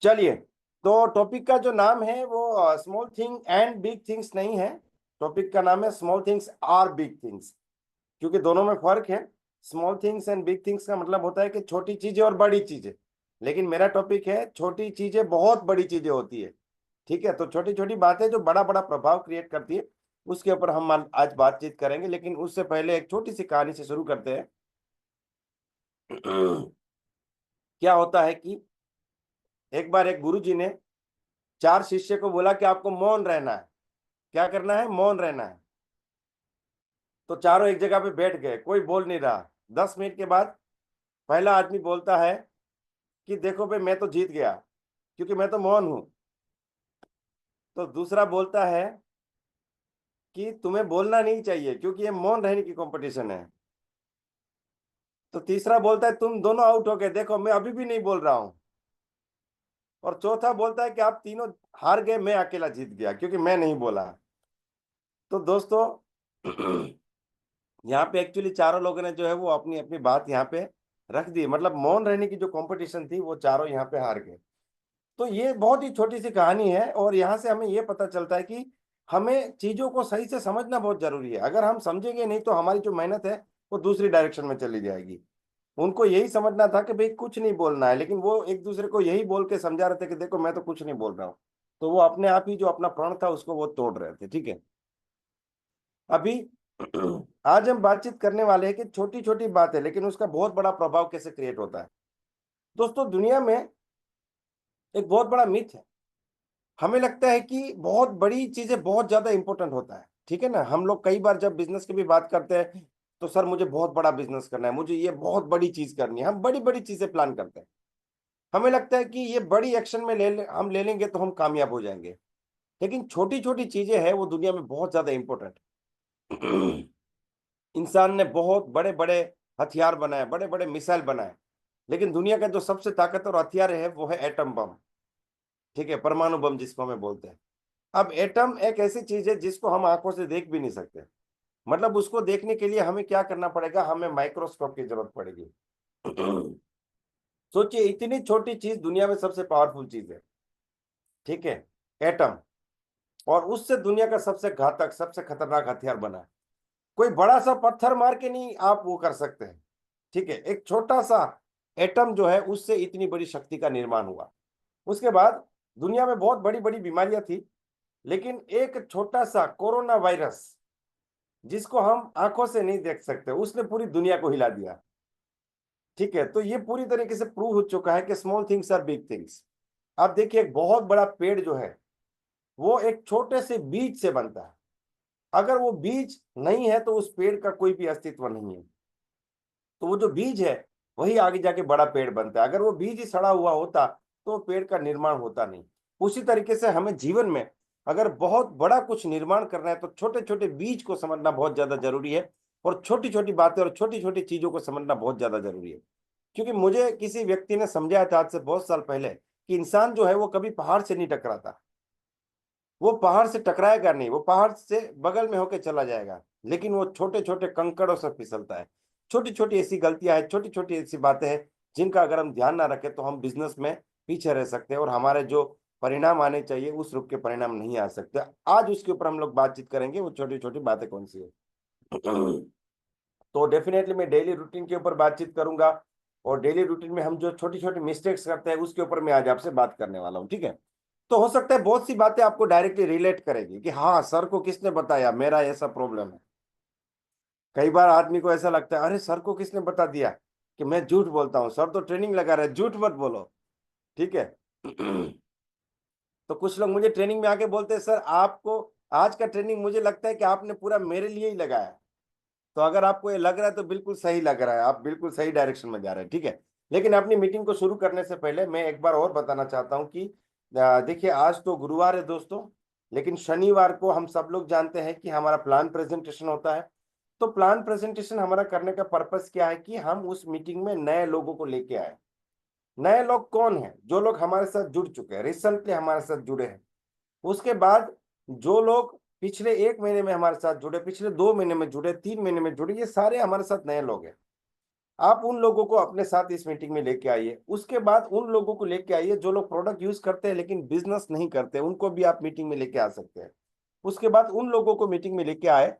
चलिए, तो टॉपिक का जो नाम है वो small thing and big things नहीं है। टॉपिक का नाम है small things are big things, क्योंकि दोनों में फर्क है। Small things and big things का मतलब होता है कि छोटी चीजें और बड़ी चीजें, लेकिन मेरा टॉपिक है छोटी चीजें बहुत बड़ी चीजें होती है। ठीक है, तो छोटी छोटी बातें जो बड़ा बड़ा प्रभाव क्रिएट करती है, उसके ऊपर हम आज बातचीत करेंगे। लेकिन उससे पहले एक छोटी सी कहानी से शुरू करते हैं। क्या होता है कि एक बार एक गुरु जी ने 4 शिष्य को बोला कि आपको मौन रहना है। क्या करना है? मौन रहना है। तो चारों एक जगह पे बैठ गए, कोई बोल नहीं रहा। 10 मिनट के बाद पहला आदमी बोलता है कि देखो भाई, मैं तो जीत गया क्योंकि मैं तो मौन हूं। तो दूसरा बोलता है कि तुम्हें बोलना नहीं चाहिए क्योंकि ये मौन रहने की कंपटीशन है। तो तीसरा बोलता है तुम दोनों आउट हो गए, देखो मैं अभी भी नहीं बोल रहा हूं। और चौथा बोलता है कि आप तीनों हार गए, मैं अकेला जीत गया क्योंकि मैं नहीं बोला। तो दोस्तों, यहाँ पे एक्चुअली चारों लोगों ने जो है वो अपनी अपनी बात यहाँ पे रख दी। मतलब मौन रहने की जो कंपटीशन थी वो चारों यहाँ पे हार गए। तो ये बहुत ही छोटी सी कहानी है, और यहाँ से हमें ये पता चलता है कि हमें चीजों को सही से समझना बहुत जरूरी है। अगर हम समझेंगे नहीं तो हमारी जो मेहनत है वो दूसरी डायरेक्शन में चली जाएगी। उनको यही समझना था कि भाई कुछ नहीं बोलना है, लेकिन वो एक दूसरे को यही बोल के समझा रहे थे कि देखो मैं तो कुछ नहीं बोल रहा हूँ। तो वो अपने आप ही जो अपना प्रण था उसको वो तोड़ रहे थे। ठीक है, अभी आज हम बातचीत करने वाले हैं कि छोटी छोटी बात है लेकिन उसका बहुत बड़ा प्रभाव कैसे क्रिएट होता है। दोस्तों, दुनिया में एक बहुत बड़ा मिथ है। हमें लगता है कि बहुत बड़ी चीजें बहुत ज्यादा इंपॉर्टेंट होता है। ठीक है ना, हम लोग कई बार जब बिजनेस की भी बात करते हैं तो सर मुझे बहुत बड़ा बिजनेस करना है, मुझे ये बहुत बड़ी चीज करनी है। हम बड़ी बड़ी चीजें प्लान करते हैं। हमें लगता है कि ये बड़ी एक्शन में हम ले लेंगे तो हम कामयाब हो जाएंगे। लेकिन छोटी छोटी चीजें हैं वो दुनिया में बहुत ज्यादा इंपॉर्टेंट। इंसान ने बहुत बड़े बड़े हथियार बनाए, बड़े बड़े मिसाइल बनाए, लेकिन दुनिया का जो सबसे ताकतवर हथियार है वो है एटम बम। ठीक है, परमाणु बम जिसको हमें बोलते हैं। अब एटम एक ऐसी चीज है जिसको हम आंखों से देख भी नहीं सकते। मतलब उसको देखने के लिए हमें क्या करना पड़ेगा? हमें माइक्रोस्कोप की जरूरत पड़ेगी। सोचिए, इतनी छोटी चीज दुनिया में सबसे पावरफुल चीज है। ठीक है, एटम। और उससे दुनिया का सबसे घातक, सबसे खतरनाक हथियार बना है। कोई बड़ा सा पत्थर मार के नहीं आप वो कर सकते हैं। ठीक है, एक छोटा सा एटम जो है उससे इतनी बड़ी शक्ति का निर्माण हुआ। उसके बाद दुनिया में बहुत बड़ी बड़ी बीमारियां थी, लेकिन एक छोटा सा कोरोना वायरस जिसको हम आंखों से नहीं देख सकते, उसने पूरी दुनिया को हिला दिया। ठीक है, तो ये पूरी तरीके से प्रूव हो चुका है कि small things are big things. आप देखिए, एक बहुत बड़ा पेड़ जो है वो एक छोटे से बीज से बनता है। अगर वो बीज नहीं है तो उस पेड़ का कोई भी अस्तित्व नहीं है। तो वो जो बीज है वही आगे जाके बड़ा पेड़ बनता है। अगर वो बीज ही सड़ा हुआ होता तो पेड़ का निर्माण होता नहीं। उसी तरीके से हमें जीवन में अगर बहुत बड़ा कुछ निर्माण करना है तो छोटे छोटे बीज को समझना बहुत ज्यादा जरूरी है, और छोटी छोटी बातें और छोटी छोटी चीजों को समझना बहुत ज्यादा जरूरी है। क्योंकि मुझे किसी व्यक्ति ने समझाया था आज से बहुत साल पहले कि इंसान जो है वो कभी पहाड़ से नहीं टकराता। वो पहाड़ से टकराएगा नहीं, वो पहाड़ से बगल में होकर चला जाएगा, लेकिन वो छोटे छोटे कंकड़ों से फिसलता है। छोटी छोटी ऐसी गलतियां हैं, छोटी छोटी ऐसी बातें हैं जिनका अगर हम ध्यान ना रखें तो हम बिजनेस में पीछे रह सकते हैं और हमारे जो परिणाम आने चाहिए उस रूप के परिणाम नहीं आ सकते। आज उसके ऊपर हम लोग बातचीत करेंगे, वो छोटी छोटी बातें कौन सी है। तो डेफिनेटली मैं डेली रूटीन के ऊपर बातचीत करूंगा, और डेली रूटीन में हम जो छोटी छोटी मिस्टेक्स करते हैं उसके ऊपर मैं आज आपसे बात करने वाला हूँ। ठीक है, तो हो सकता है बहुत सी बातें आपको डायरेक्टली रिलेट करेगी कि हाँ सर को किसने बताया मेरा ऐसा प्रॉब्लम है। कई बार आदमी को ऐसा लगता है अरे सर को किसने बता दिया कि मैं झूठ बोलता हूँ, सर तो ट्रेनिंग लगा रहे हैं, झूठ मत बोलो। ठीक है। तो कुछ लोग मुझे ट्रेनिंग में आके बोलते हैं सर आपको आज का ट्रेनिंग मुझे लगता है कि आपने पूरा मेरे लिए ही लगाया। तो अगर आपको ये लग रहा है तो बिल्कुल सही लग रहा है, आप बिल्कुल सही डायरेक्शन में जा रहे हैं। ठीक है, लेकिन अपनी मीटिंग को शुरू करने से पहले मैं एक बार और बताना चाहता हूँ कि देखिए आज तो गुरुवार है दोस्तों, लेकिन शनिवार को हम सब लोग जानते हैं कि हमारा प्लान प्रेजेंटेशन होता है। तो प्लान प्रेजेंटेशन हमारा करने का पर्पस क्या है कि हम उस मीटिंग में नए लोगों को लेके आए। नए लोग कौन है? जो लोग हमारे साथ जुड़ चुके हैं, रिसेंटली हमारे साथ जुड़े हैं। उसके बाद जो लोग पिछले 1 महीने में हमारे साथ जुड़े, पिछले 2 महीने में जुड़े, 3 महीने में जुड़े, ये सारे हमारे साथ नए लोग हैं। आप उन लोगों को अपने साथ इस मीटिंग में लेके आइए। उसके बाद उन लोगों को लेके आइए जो लोग प्रोडक्ट यूज करते हैं लेकिन बिजनेस नहीं करते, उनको भी आप मीटिंग में लेके आ सकते हैं। उसके बाद उन लोगों को मीटिंग में लेके आए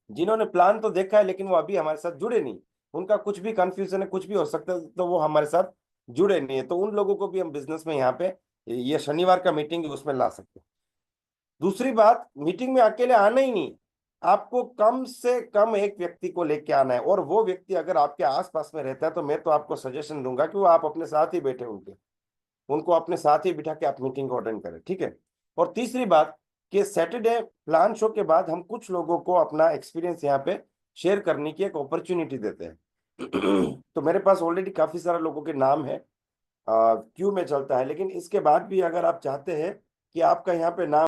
जिन्होंने प्लान तो देखा है लेकिन वो अभी हमारे साथ जुड़े नहीं, उनका कुछ भी कंफ्यूजन है, कुछ भी हो सकता है, तो वो हमारे साथ जुड़े नहीं है, तो उन लोगों को भी हम बिजनेस में यहाँ पे ये शनिवार का मीटिंग है उसमें ला सकते हैं। दूसरी बात, मीटिंग में अकेले आना ही नहीं, आपको कम से कम एक व्यक्ति को लेके आना है, और वो व्यक्ति अगर आपके आसपास में रहता है तो मैं तो आपको सजेशन दूंगा कि वो आप अपने साथ ही बैठे, उनको अपने साथ ही बिठा के आप मीटिंग को अटेंड करें, ठीक है। और तीसरी बात कि सैटरडे प्लान शो के बाद हम कुछ लोगों को अपना एक्सपीरियंस यहाँ पे शेयर करने की एक अपॉर्चुनिटी देते हैं। तो मेरे पास ऑलरेडी काफी सारे लोगों के नाम है, क्यू में चलता है, लेकिन इसके बाद भी अगर आप चाहते हैं कि आपका यहाँ पे नाम,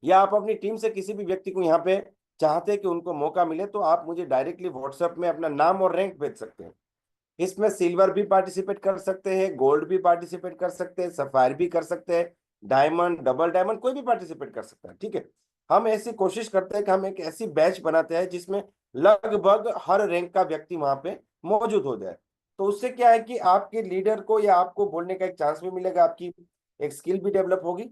या आप अपनी टीम से किसी भी व्यक्ति को यहाँ पे चाहते हैं कि उनको मौका मिले, तो आप मुझे डायरेक्टली व्हाट्सएप में अपना नाम और रैंक भेज सकते हैं। इसमें सिल्वर भी पार्टिसिपेट कर सकते हैं, गोल्ड भी पार्टिसिपेट कर सकते हैं, सफायर भी कर सकते हैं, डायमंड, डबल डायमंड, कोई भी पार्टिसिपेट कर सकता है, ठीक है। हम ऐसी कोशिश करते हैं कि हम एक ऐसी बैच बनाते हैं जिसमें लगभग हर रैंक का व्यक्ति वहां पे मौजूद हो जाए। तो उससे क्या है कि आपके लीडर को या आपको बोलने का एक चांस भी मिलेगा, आपकी एक स्किल भी डेवलप होगी,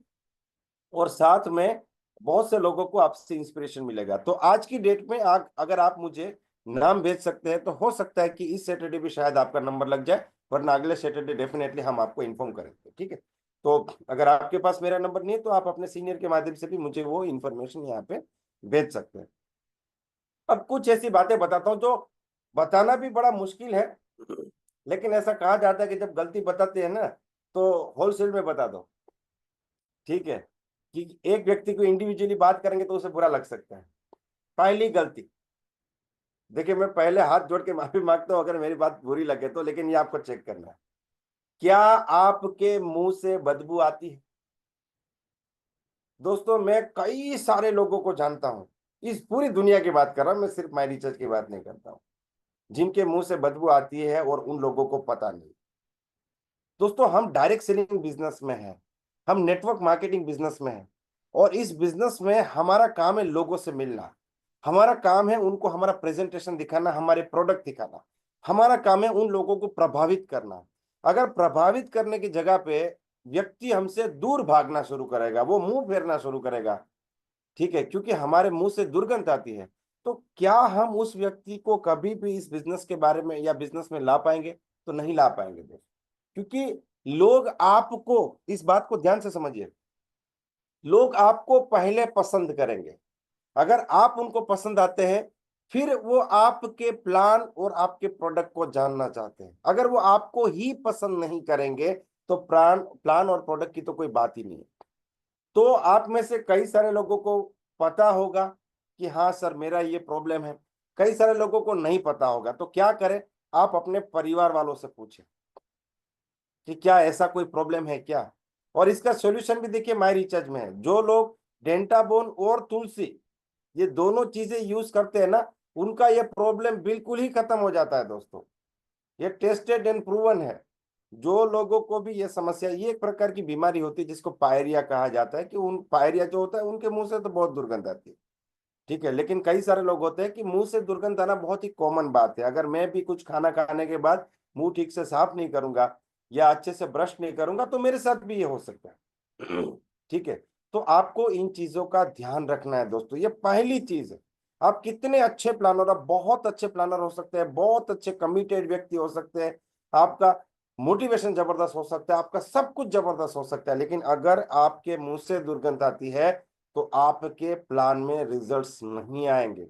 और साथ में बहुत से लोगों को आपसे इंस्पिरेशन मिलेगा। तो आज की डेट में अगर आप मुझे नाम भेज सकते हैं तो हो सकता है कि इस सैटरडे भी शायद आपका नंबर लग जाए, वरना अगले सैटरडे डेफिनेटली हम आपको इन्फॉर्म करेंगे, ठीक है। तो अगर आपके पास मेरा नंबर नहीं है तो आप अपने सीनियर के माध्यम से भी मुझे वो इन्फॉर्मेशन यहाँ पे भेज सकते हैं। अब कुछ ऐसी बातें बताता हूँ जो बताना भी बड़ा मुश्किल है, लेकिन ऐसा कहा जाता है कि जब गलती बताते हैं ना तो होलसेल में बता दो, ठीक है, कि एक व्यक्ति को इंडिविजुअली बात करेंगे तो उसे बुरा लग सकता है। पहली गलती, देखिए मैं पहले हाथ जोड़ के माफी मांगता हूं अगर मेरी बात बुरी लगे तो, लेकिन ये आपको चेक करना है, क्या आपके मुंह से बदबू आती है? दोस्तों मैं कई सारे लोगों को जानता हूं, इस पूरी दुनिया की बात कर रहा हूं मैं, सिर्फ माय रिसर्च की बात नहीं करता हूं, जिनके मुंह से बदबू आती है और उन लोगों को पता नहीं। दोस्तों हम डायरेक्ट सेलिंग बिजनेस में हैं, हम नेटवर्क मार्केटिंग बिजनेस में हैं, और इस बिजनेस में हमारा काम है लोगों से मिलना, हमारा काम है उनको हमारा प्रेजेंटेशन दिखाना, हमारे प्रोडक्ट दिखाना, हमारा काम है उन लोगों को प्रभावित करना। अगर प्रभावित करने की जगह पे व्यक्ति हमसे दूर भागना शुरू करेगा, वो मुंह फेरना शुरू करेगा, ठीक है, क्योंकि हमारे मुंह से दुर्गंध आती है, तो क्या हम उस व्यक्ति को कभी भी इस बिजनेस के बारे में या बिजनेस में ला पाएंगे? तो नहीं ला पाएंगे दोस्तों, क्योंकि लोग आपको, इस बात को ध्यान से समझिए, लोग आपको पहले पसंद करेंगे, अगर आप उनको पसंद आते हैं फिर वो आपके प्लान और आपके प्रोडक्ट को जानना चाहते हैं। अगर वो आपको ही पसंद नहीं करेंगे तो प्लान प्लान और प्रोडक्ट की तो कोई बात ही नहीं है। तो आप में से कई सारे लोगों को पता होगा कि हाँ सर मेरा ये प्रॉब्लम है, कई सारे लोगों को नहीं पता होगा, तो क्या करें, आप अपने परिवार वालों से पूछें कि क्या ऐसा कोई प्रॉब्लम है क्या। और इसका सॉल्यूशन भी देखिए माय रिचार्ज में है। जो लोग डेंटाबोन और तुलसी ये दोनों चीजें यूज करते हैं ना, उनका ये प्रॉब्लम बिल्कुल ही खत्म हो जाता है दोस्तों, ये टेस्टेड एंड प्रूवन है। जो लोगों को भी ये समस्या, ये एक प्रकार की बीमारी होती है जिसको पायरिया कहा जाता है, कि उन पायरिया जो होता है उनके मुंह से तो बहुत दुर्गंध आती है, ठीक है, लेकिन कई सारे लोग होते हैं कि मुंह से दुर्गंध आना बहुत ही कॉमन बात है। अगर मैं भी कुछ खाना खाने के बाद मुंह ठीक से साफ नहीं करूंगा या अच्छे से ब्रश नहीं करूंगा तो मेरे साथ भी ये हो सकता है, ठीक है। तो आपको इन चीजों का ध्यान रखना है दोस्तों, ये पहली चीज है। आप कितने अच्छे प्लानर, आप बहुत अच्छे प्लानर हो सकते हैं, बहुत अच्छे कमिटेड व्यक्ति हो सकते हैं, आपका मोटिवेशन जबरदस्त हो सकता है, आपका सब कुछ जबरदस्त हो सकता है, लेकिन अगर आपके मुंह से दुर्गंध आती है तो आपके प्लान में रिजल्ट्स नहीं आएंगे,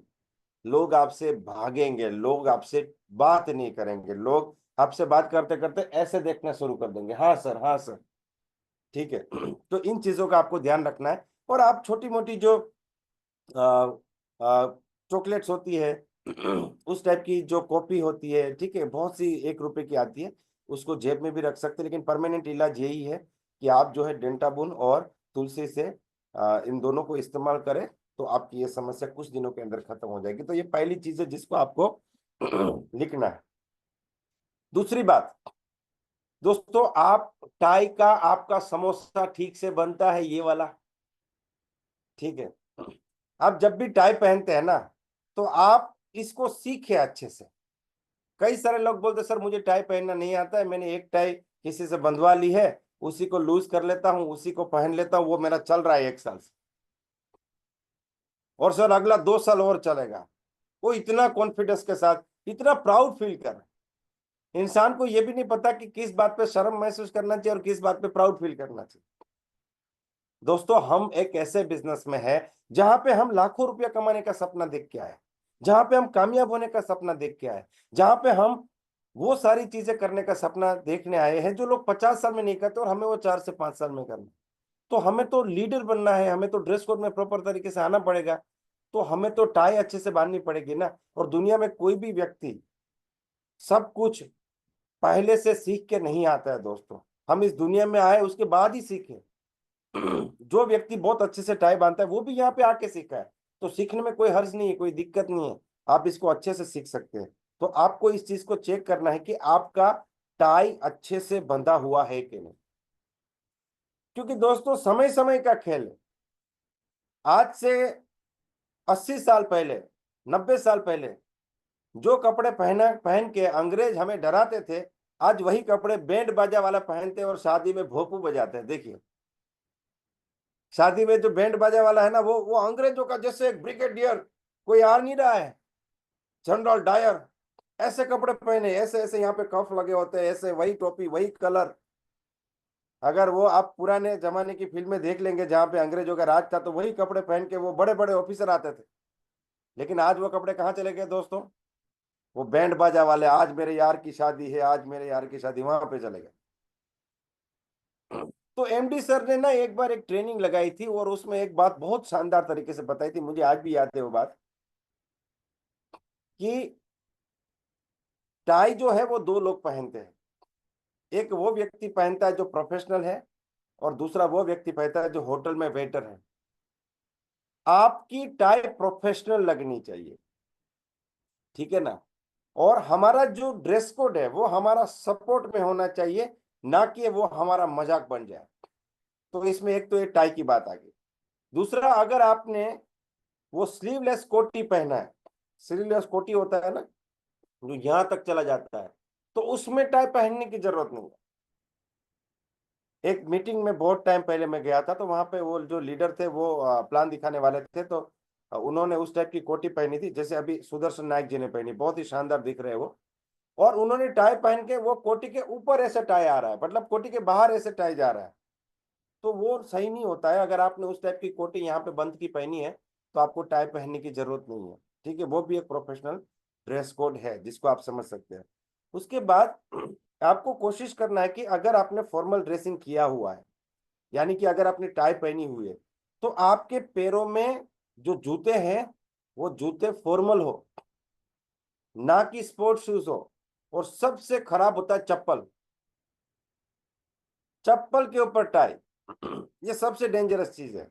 लोग आपसे भागेंगे, लोग आपसे बात नहीं करेंगे, लोग आपसे बात करते करते ऐसे देखना शुरू कर देंगे, हाँ सर हाँ सर, ठीक है। तो इन चीजों का आपको ध्यान रखना है। और आप छोटी मोटी जो चॉकलेट्स होती है उस टाइप की जो कॉपी होती है, ठीक है, बहुत सी 1 रुपए की आती है, उसको जेब में भी रख सकते हैं, लेकिन परमानेंट इलाज यही है कि आप जो है डेंटाबुन और तुलसी से इन दोनों को इस्तेमाल करें, तो आपकी ये समस्या कुछ दिनों के अंदर खत्म हो जाएगी। तो ये पहली चीज है जिसको आपको लिखना है। दूसरी बात दोस्तों, आप टाई का आपका समोसा ठीक से बनता है ये वाला, ठीक है। आप जब भी टाई पहनते हैं ना, तो आप इसको सीखे अच्छे से। कई सारे लोग बोलते सर मुझे टाई पहनना नहीं आता है, मैंने एक टाई किसी से बंधवा ली है, उसी को लूज कर लेता हूं, उसी को पहन लेता हूं, वो मेरा चल रहा है 1 साल से, और सर अगला 2 साल और चलेगा। वो इतना कॉन्फिडेंस के साथ, इतना प्राउड फील कर रहा है। इंसान को ये भी नहीं पता कि किस बात पे शर्म महसूस करना चाहिए और किस बात पे प्राउड फील करना चाहिए। दोस्तों, हम एक ऐसे बिजनेस में है जहां पे हम लाखों रुपया कमाने का सपना देख के आए, जहां पे हम कामयाब होने का सपना देख के आए, जहां पे हम वो सारी चीजें करने का सपना देखने आए हैं जो लोग 50 साल में नहीं करते और हमें वो 4 से 5 साल में करना। तो हमें तो लीडर बनना है, हमें तो ड्रेस कोड में प्रॉपर तरीके से आना पड़ेगा, तो हमें तो टाई अच्छे से बांधनी पड़ेगी ना। और दुनिया में कोई भी व्यक्ति सब कुछ पहले से सीख के नहीं आता है दोस्तों, हम इस दुनिया में आए उसके बाद ही सीखे। जो व्यक्ति बहुत अच्छे से टाई बांधता है वो भी यहाँ पे आके सीखा है, तो सीखने में कोई हर्ज नहीं है, कोई दिक्कत नहीं है, आप इसको अच्छे से सीख सकते हैं। तो आपको इस चीज को चेक करना है कि आपका टाई अच्छे से बंधा हुआ है कि नहीं, क्योंकि दोस्तों समय समय का खेल है। आज से 80 साल पहले, 90 साल पहले जो कपड़े पहन के अंग्रेज हमें डराते थे, आज वही कपड़े बैंड बाजा वाला पहनते हैं और शादी में भोपू बजाते हैं। देखिए, शादी में जो बैंड बाजा वाला है ना, वो अंग्रेजों का जैसे एक ब्रिगेडियर कोई आ नहीं रहा है, जनरल डायर, ऐसे कपड़े पहने, ऐसे ऐसे यहाँ पे कफ लगे होते हैं, ऐसे वही टोपी वही कलर। अगर वो आप पुराने जमाने की फिल्में देख लेंगे जहाँ पे अंग्रेजों का राज था, तो वही कपड़े पहन के वो बड़े बड़े ऑफिसर आते थे। लेकिन आज वो कपड़े कहाँ चले गए दोस्तों? वो बैंड बाजा वाले, आज मेरे यार की शादी है, आज मेरे यार की शादी, वहां पे चले गए। तो एमडी सर ने ना एक बार एक ट्रेनिंग लगाई थी और उसमें एक बात बहुत शानदार तरीके से बताई थी, मुझे आज भी याद है वो बात, कि टाई जो है वो दो लोग पहनते हैं। एक वो व्यक्ति पहनता है जो प्रोफेशनल है, और दूसरा वो व्यक्ति पहनता है जो होटल में वेटर है। आपकी टाई प्रोफेशनल लगनी चाहिए, ठीक है ना। और हमारा जो ड्रेस कोड है वो हमारा सपोर्ट में होना चाहिए, ना कि वो हमारा मजाक बन जाए। तो इसमें एक तो ये टाई की बात आ गई। दूसरा, अगर आपने वो स्लीवलेस कोटी पहना है, स्लीवलेस कोटी होता है ना जो यहां तक चला जाता है, तो उसमें टाई पहनने की जरूरत नहीं है। एक मीटिंग में बहुत टाइम पहले मैं गया था, तो वहां पे वो जो लीडर थे वो प्लान दिखाने वाले थे, तो उन्होंने उस टाइप की कोटी पहनी थी जैसे अभी सुदर्शन नायक जी ने पहनी, बहुत ही शानदार दिख रहे हैं वो। और उन्होंने टाई पहन के, वो कोटी के ऊपर ऐसे टाई आ रहा है, मतलब कोटी के बाहर ऐसे टाई जा रहा है, तो वो सही नहीं होता है। अगर आपने उस टाइप की कोटी यहाँ पे बंद की पहनी है तो आपको टाई पहनने की जरूरत नहीं है, ठीक है। वो भी एक प्रोफेशनल ड्रेस कोड है जिसको आप समझ सकते हैं। उसके बाद आपको कोशिश करना है कि अगर आपने फॉर्मल ड्रेसिंग किया हुआ है, यानी कि अगर आपने टाई पहनी हुई है, तो आपके पैरों में जो जूते हैं वो जूते फॉर्मल हो, ना कि स्पोर्ट्स शूज हो। और सबसे खराब होता है चप्पल, चप्पल के ऊपर टाई, ये सबसे डेंजरस चीज है,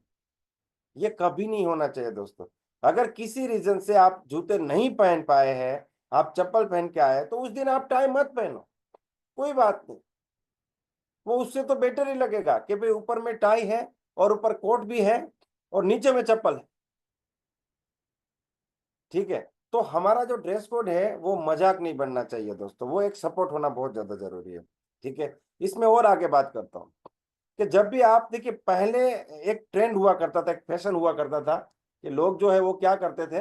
ये कभी नहीं होना चाहिए दोस्तों। अगर किसी रीजन से आप जूते नहीं पहन पाए हैं, आप चप्पल पहन के आए, तो उस दिन आप टाई मत पहनो, कोई बात नहीं। वो उससे तो बेटर ही लगेगा कि भाई ऊपर में टाई है और ऊपर कोट भी है और नीचे में चप्पल है, ठीक है। तो हमारा जो ड्रेस कोड है वो मजाक नहीं बनना चाहिए दोस्तों, वो एक सपोर्ट होना बहुत ज्यादा जरूरी है, ठीक है। इसमें और आगे बात करता हूँ कि जब भी आप देखिए, पहले एक ट्रेंड हुआ करता था, एक फैशन हुआ करता था कि लोग जो है वो क्या करते थे,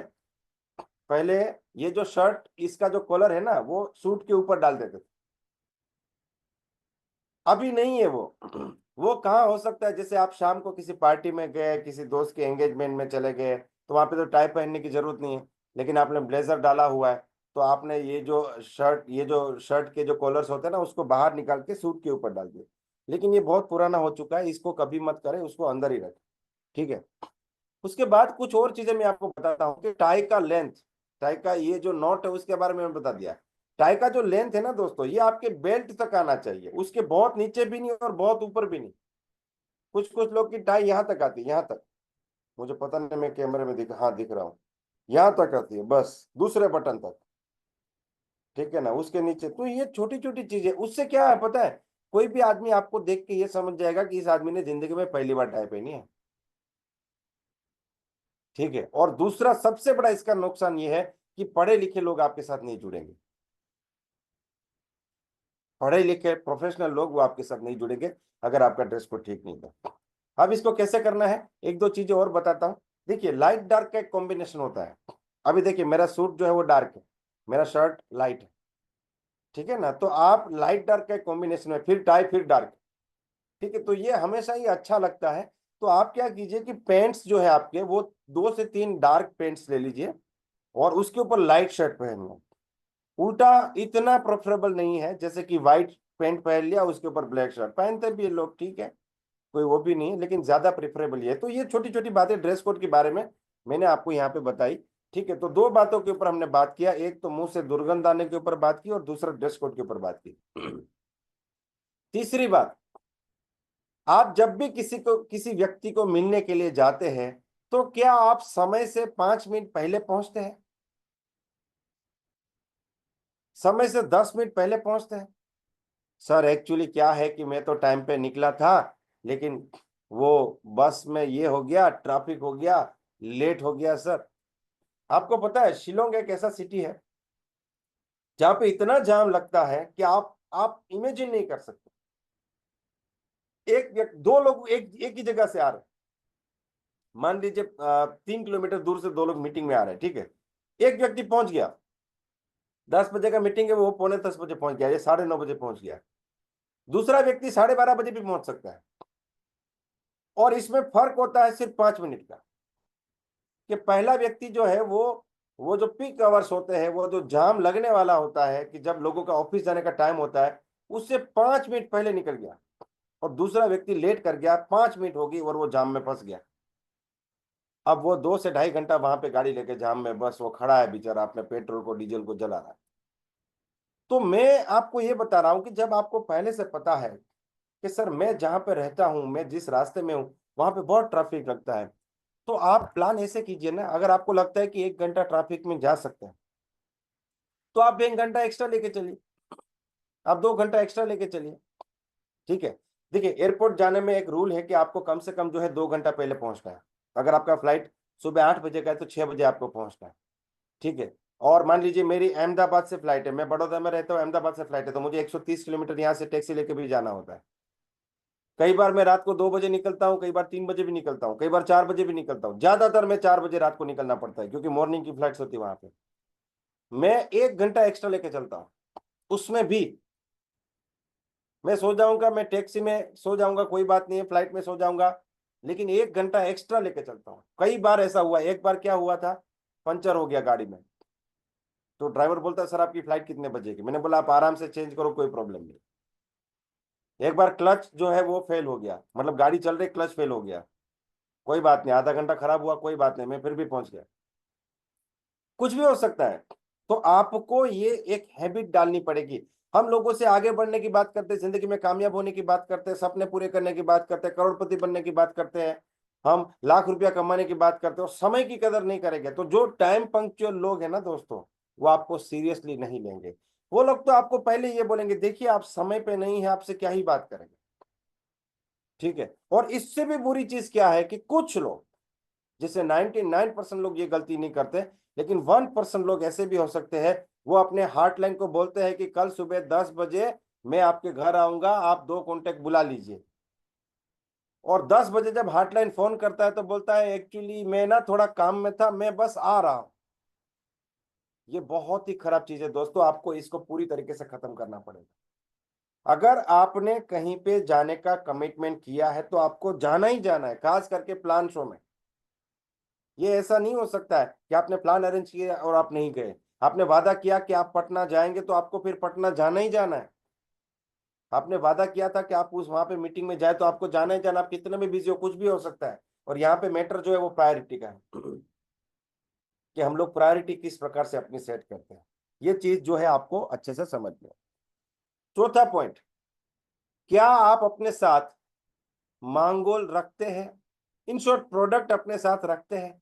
पहले ये जो शर्ट इसका जो कॉलर है ना वो सूट के ऊपर डाल देते थे। अभी नहीं है वो। वो कहाँ हो सकता है, जैसे आप शाम को किसी पार्टी में गए, किसी दोस्त के एंगेजमेंट में चले गए, तो वहां पे तो टाई पहनने की जरूरत नहीं है, लेकिन आपने ब्लेजर डाला हुआ है, तो आपने ये जो शर्ट के जो कॉलर्स होते हैं ना उसको बाहर निकाल के सूट के ऊपर डाल दिए। लेकिन ये बहुत पुराना हो चुका है, इसको कभी मत करें, उसको अंदर ही रखें, ठीक है। उसके बाद कुछ और चीजें मैं आपको बताता हूँ कि टाई का लेंथ, टाई का ये जो नॉट है उसके बारे में मैं बता दिया। टाई का जो लेंथ है ना दोस्तों, ये आपके बेल्ट तक आना चाहिए, उसके बहुत नीचे भी नहीं और बहुत ऊपर भी नहीं। कुछ कुछ लोग की टाई यहाँ तक आती है, यहाँ तक, मुझे पता नहीं, मैं कैमरे में हाँ दिख रहा हूँ, यहाँ तक आती है बस, दूसरे बटन तक, ठीक है ना। उसके नीचे तो ये छोटी छोटी चीजें, उससे क्या है पता है, कोई भी आदमी आपको देख के ये समझ जाएगा कि इस आदमी ने जिंदगी में पहली बार टाई पहनी है। ठीक है। और दूसरा सबसे बड़ा इसका नुकसान ये है कि पढ़े लिखे लोग आपके साथ नहीं जुड़ेंगे, पढ़े लिखे प्रोफेशनल लोग वो आपके साथ नहीं जुड़ेंगे अगर आपका ड्रेस कोड ठीक नहीं था। अब इसको कैसे करना है, एक दो चीजें और बताता हूं। देखिए लाइट डार्क का एक कॉम्बिनेशन होता है। अभी देखिए मेरा सूट जो है वो डार्क है, मेरा शर्ट लाइट है, ठीक है ना, तो आप लाइट डार्क का कॉम्बिनेशन में फिर टाई फिर डार्क, ठीक है, तो ये हमेशा ही अच्छा लगता है। तो आप क्या कीजिए कि पेंट्स जो है आपके वो 2 से 3 डार्क पेंट्स ले लीजिए और उसके ऊपर लाइट शर्ट पहन लो। उल्टा इतना प्रेफरेबल नहीं है जैसे कि व्हाइट पेंट पहन लिया उसके ऊपर ब्लैक शर्ट, पहनते भी है लोग, ठीक है, कोई वो भी नहीं है, लेकिन ज्यादा प्रेफरेबल ये है। तो ये छोटी छोटी बातें ड्रेस कोड के बारे में मैंने आपको यहाँ पे बताई, ठीक है। तो 2 बातों के ऊपर हमने बात किया, एक तो मुंह से दुर्गंध आने के ऊपर बात की और दूसरा ड्रेस कोड के ऊपर बात की। तीसरी बात, आप जब भी किसी व्यक्ति को मिलने के लिए जाते हैं तो क्या आप समय से 5 मिनट पहले पहुंचते हैं, समय से 10 मिनट पहले पहुंचते हैं? सर एक्चुअली क्या है कि मैं तो टाइम पे निकला था, लेकिन वो बस में ये हो गया, ट्रैफिक हो गया, लेट हो गया सर। आपको पता है शिलोंग एक ऐसा सिटी है जहां पे इतना जाम लगता है कि आप इमेजिन नहीं कर सकते। दो लोग एक ही जगह से आ रहे हैं, मान लीजिए 3 किलोमीटर दूर से दो लोग मीटिंग में आ रहे हैं, ठीक है, एक व्यक्ति पहुंच गया, 10 बजे का मीटिंग है, वो पौने 10 बजे पहुंच गया या 9:30 बजे पहुंच गया, दूसरा व्यक्ति 12:30 बजे भी पहुंच सकता है। और इसमें फर्क होता है सिर्फ 5 मिनट का, कि पहला व्यक्ति जो है वो जो पीक आवर्स होते हैं, वो जो जाम लगने वाला होता है कि जब लोगों का ऑफिस जाने का टाइम होता है, उससे 5 मिनट पहले निकल गया, और दूसरा व्यक्ति लेट कर गया, 5 मिनट होगी और वो जाम में फंस गया। अब वो 2 से ढाई घंटा वहां पे गाड़ी लेके जाम में बस वो खड़ा है बेचारा, अपने पेट्रोल को डीजल को जला रहा है। तो मैं आपको ये बता रहा हूं कि जब आपको पहले से पता है कि सर मैं जहां पे रहता हूं, मैं जिस रास्ते में हूं, वहां पे बहुत ट्रैफिक लगता है, तो आप प्लान ऐसे कीजिए ना, अगर आपको लगता है कि 1 घंटा ट्रैफिक में जा सकते हैं तो आप 1 घंटा एक्स्ट्रा लेके चलिए, आप 2 घंटा एक्स्ट्रा लेके चलिए, ठीक है। देखिए एयरपोर्ट जाने में एक रूल है कि आपको कम से कम जो है 2 घंटा पहले पहुंचना है। अगर आपका फ्लाइट सुबह 8 बजे का है तो 6 बजे आपको पहुंचना है, ठीक है। और मान लीजिए मेरी अहमदाबाद से फ्लाइट है, मैं बड़ौदा में रहता हूँ, अहमदाबाद से फ्लाइट है, तो मुझे 130 किलोमीटर यहाँ से टैक्सी लेके भी जाना होता है। कई बार मैं रात को 2 बजे निकलता हूँ, कई बार 3 बजे भी निकलता हूँ, कई बार 4 बजे भी निकलता हूँ, ज्यादातर मैं 4 बजे रात को निकलना पड़ता है क्योंकि मॉर्निंग की फ्लाइट्स होती है वहां पे। मैं 1 घंटा एक्स्ट्रा लेके चलता हूँ, उसमें भी मैं सो जाऊंगा, मैं टैक्सी में सो जाऊंगा, कोई बात नहीं है, फ्लाइट में सो जाऊंगा, लेकिन 1 घंटा एक्स्ट्रा लेके चलता हूँ। कई बार ऐसा हुआ, एक बार क्या हुआ था, पंचर हो गया गाड़ी में, तो ड्राइवर बोलता है सर आपकी फ्लाइट कितने बजे की, मैंने बोला आप आराम से चेंज करो, कोई प्रॉब्लम नहीं। एक बार क्लच जो है वो फेल हो गया, मतलब गाड़ी चल रही क्लच फेल हो गया, कोई बात नहीं, आधा घंटा खराब हुआ, कोई बात नहीं, मैं फिर भी पहुंच गया। कुछ भी हो सकता है। तो आपको ये एक हैबिट डालनी पड़ेगी। हम लोगों से आगे बढ़ने की बात करते हैं, जिंदगी में कामयाब होने की बात करते हैं, सपने पूरे करने की बात करते हैं, करोड़पति बनने की बात करते हैं, हम लाख रुपया कमाने की बात करते हैं, और समय की कदर नहीं करेंगे तो जो टाइम पंक्चुअल लोग हैं ना दोस्तों, वो आपको सीरियसली नहीं लेंगे। वो लोग तो आपको पहले ये बोलेंगे देखिए आप समय पे नहीं है, आपसे क्या ही बात करेंगे, ठीक है। और इससे भी बुरी चीज क्या है कि कुछ लोग, जिससे 99% लोग ये गलती नहीं करते, लेकिन 1% लोग ऐसे भी हो सकते हैं, वो अपने हार्टलाइन को बोलते हैं कि कल सुबह 10 बजे मैं आपके घर आऊंगा, आप 2 कांटेक्ट बुला लीजिए, और 10 बजे जब हार्टलाइन फोन करता है तो बोलता है एक्चुअली मैं ना थोड़ा काम में था, मैं बस आ रहा हूं। ये बहुत ही खराब चीज है दोस्तों, आपको इसको पूरी तरीके से खत्म करना पड़ेगा। अगर आपने कहीं पे जाने का कमिटमेंट किया है तो आपको जाना ही जाना है, खास करके प्लान शो में। ये ऐसा नहीं हो सकता है कि आपने प्लान अरेंज किया और आप नहीं गए, आपने वादा किया कि आप पटना जाएंगे तो आपको फिर पटना जाना ही जाना है, आपने वादा किया था कि आप उस वहां पे मीटिंग में जाए तो आपको जाना ही जाना, आप कितने भी बिजी हो, कुछ भी हो सकता है। और यहाँ पे मैटर जो है वो प्रायोरिटी का है, कि हम लोग प्रायोरिटी किस प्रकार से अपनी सेट करते हैं, ये चीज जो है आपको अच्छे से समझनी है। चौथा पॉइंट, क्या आप अपने साथ मांगोल रखते हैं, इन शॉर्ट प्रोडक्ट अपने साथ रखते हैं?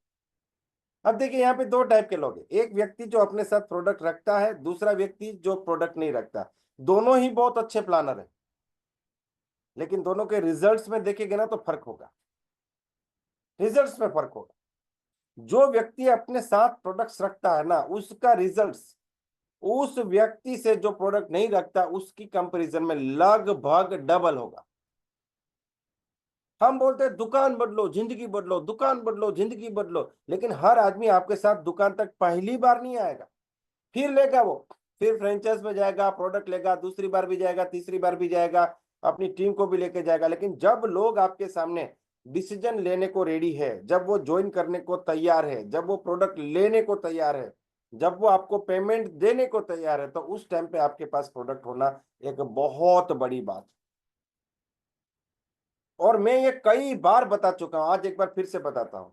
अब देखिए यहाँ पे 2 टाइप के लोग हैं, एक व्यक्ति जो अपने साथ प्रोडक्ट रखता है, दूसरा व्यक्ति जो प्रोडक्ट नहीं रखता। दोनों ही बहुत अच्छे प्लानर हैं, लेकिन दोनों के रिजल्ट्स में देखेंगे ना तो फर्क होगा, रिजल्ट्स में फर्क होगा। जो व्यक्ति अपने साथ प्रोडक्ट्स रखता है ना, उसका रिजल्ट्स उस व्यक्ति से जो प्रोडक्ट नहीं रखता उसकी कंपैरिजन में लगभग डबल होगा। हम बोलते हैं दुकान बदलो जिंदगी बदलो, दुकान बदलो जिंदगी बदलो, लेकिन हर आदमी आपके साथ दुकान तक पहली बार नहीं आएगा, फिर लेगा वो, फिर फ्रेंचाइज में जाएगा, प्रोडक्ट लेगा, दूसरी बार भी जाएगा, तीसरी बार भी जाएगा, अपनी टीम को भी लेके जाएगा। लेकिन जब लोग आपके सामने डिसीजन लेने को रेडी है, जब वो ज्वाइन करने को तैयार है, जब वो प्रोडक्ट लेने को तैयार है, जब वो आपको पेमेंट देने को तैयार है, तो उस टाइम पे आपके पास प्रोडक्ट होना एक बहुत बड़ी बात। और मैं ये कई बार बता चुका हूं, आज एक बार फिर से बताता हूं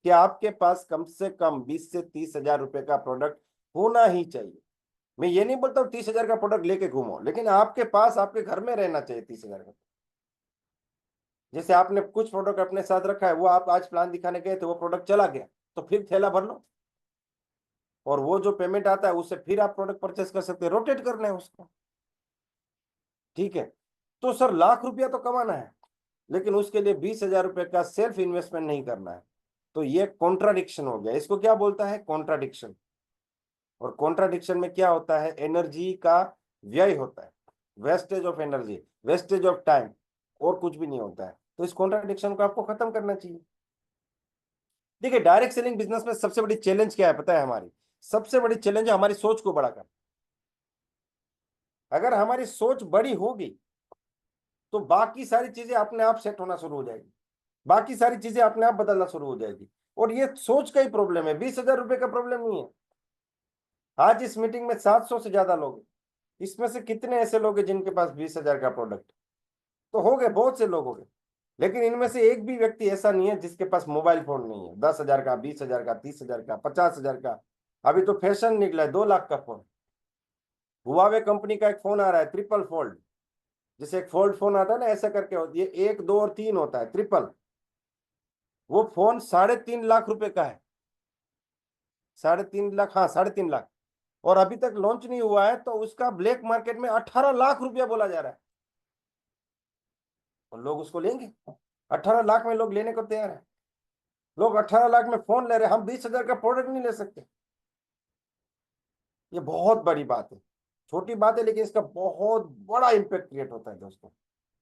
कि आपके पास कम से कम 20 से 30 हजार रुपए का प्रोडक्ट होना ही चाहिए। मैं ये नहीं बोलता हूँ 30 हजार का प्रोडक्ट लेके घूमो, लेकिन आपके पास आपके घर में रहना चाहिए 30 हजार का। जैसे आपने कुछ प्रोडक्ट अपने साथ रखा है, वो आप आज प्लान दिखाने गए थे, वो प्रोडक्ट चला गया, तो फिर थैला भर लो, और वो जो पेमेंट आता है उससे फिर आप प्रोडक्ट परचेस कर सकते हैं, रोटेट करना है उसको। ठीक है, तो सर लाख रुपया तो कमाना है, लेकिन उसके लिए 20 हजार रुपए का सेल्फ इन्वेस्टमेंट नहीं करना है, तो ये कॉन्ट्राडिक्शन हो गया। इसको क्या बोलता है? कॉन्ट्राडिक्शन। और कॉन्ट्राडिक्शन में क्या होता है? एनर्जी का व्यय होता है, wastage of energy, wastage of time, और कुछ भी नहीं होता है। तो इस कॉन्ट्राडिक्शन को आपको खत्म करना चाहिए। देखिए, डायरेक्ट सेलिंग बिजनेस में सबसे बड़ी चैलेंज क्या है पता है? हमारी सबसे बड़ी चैलेंज है हमारी सोच को बड़ा करना। अगर हमारी सोच बड़ी होगी तो बाकी सारी चीजें अपने आप सेट होना शुरू हो जाएगी, बाकी सारी चीजें अपने आप बदलना शुरू हो जाएगी। और ये सोच का ही प्रॉब्लम है, 20 हजार रुपए का प्रॉब्लम नहीं है। आज इस मीटिंग में 700 से ज्यादा लोग हैं, इसमें से कितने ऐसे लोग हैं जिनके पास 20 हजार का प्रोडक्ट? तो हो गए, बहुत से लोग हो गए, लेकिन इनमें से एक भी व्यक्ति ऐसा नहीं है जिसके पास मोबाइल फोन नहीं है। 10 हजार का, 20 हजार का, 30 हजार का, 50 हजार का। अभी तो फैशन निकला है 2 लाख का फोन। हुआवे कंपनी का एक फोन आ रहा है, ट्रिपल फोल्ड। जैसे एक फोल्ड फोन आता है ना, ऐसा करके ये 1, 2 और 3 होता है, ट्रिपल। वो फोन 3.5 लाख रुपए का है, 3.5 लाख, हाँ 3.5 लाख। और अभी तक लॉन्च नहीं हुआ है, तो उसका ब्लैक मार्केट में 18 लाख रुपया बोला जा रहा है। और लोग उसको लेंगे? 18 लाख में लोग लेने को तैयार है। लोग 18 लाख में फोन ले रहे हैं, हम 20 हजार का प्रोडक्ट नहीं ले सकते। ये बहुत बड़ी बात है, छोटी बात है लेकिन इसका बहुत बड़ा इंपैक्ट क्रिएट होता है दोस्तों।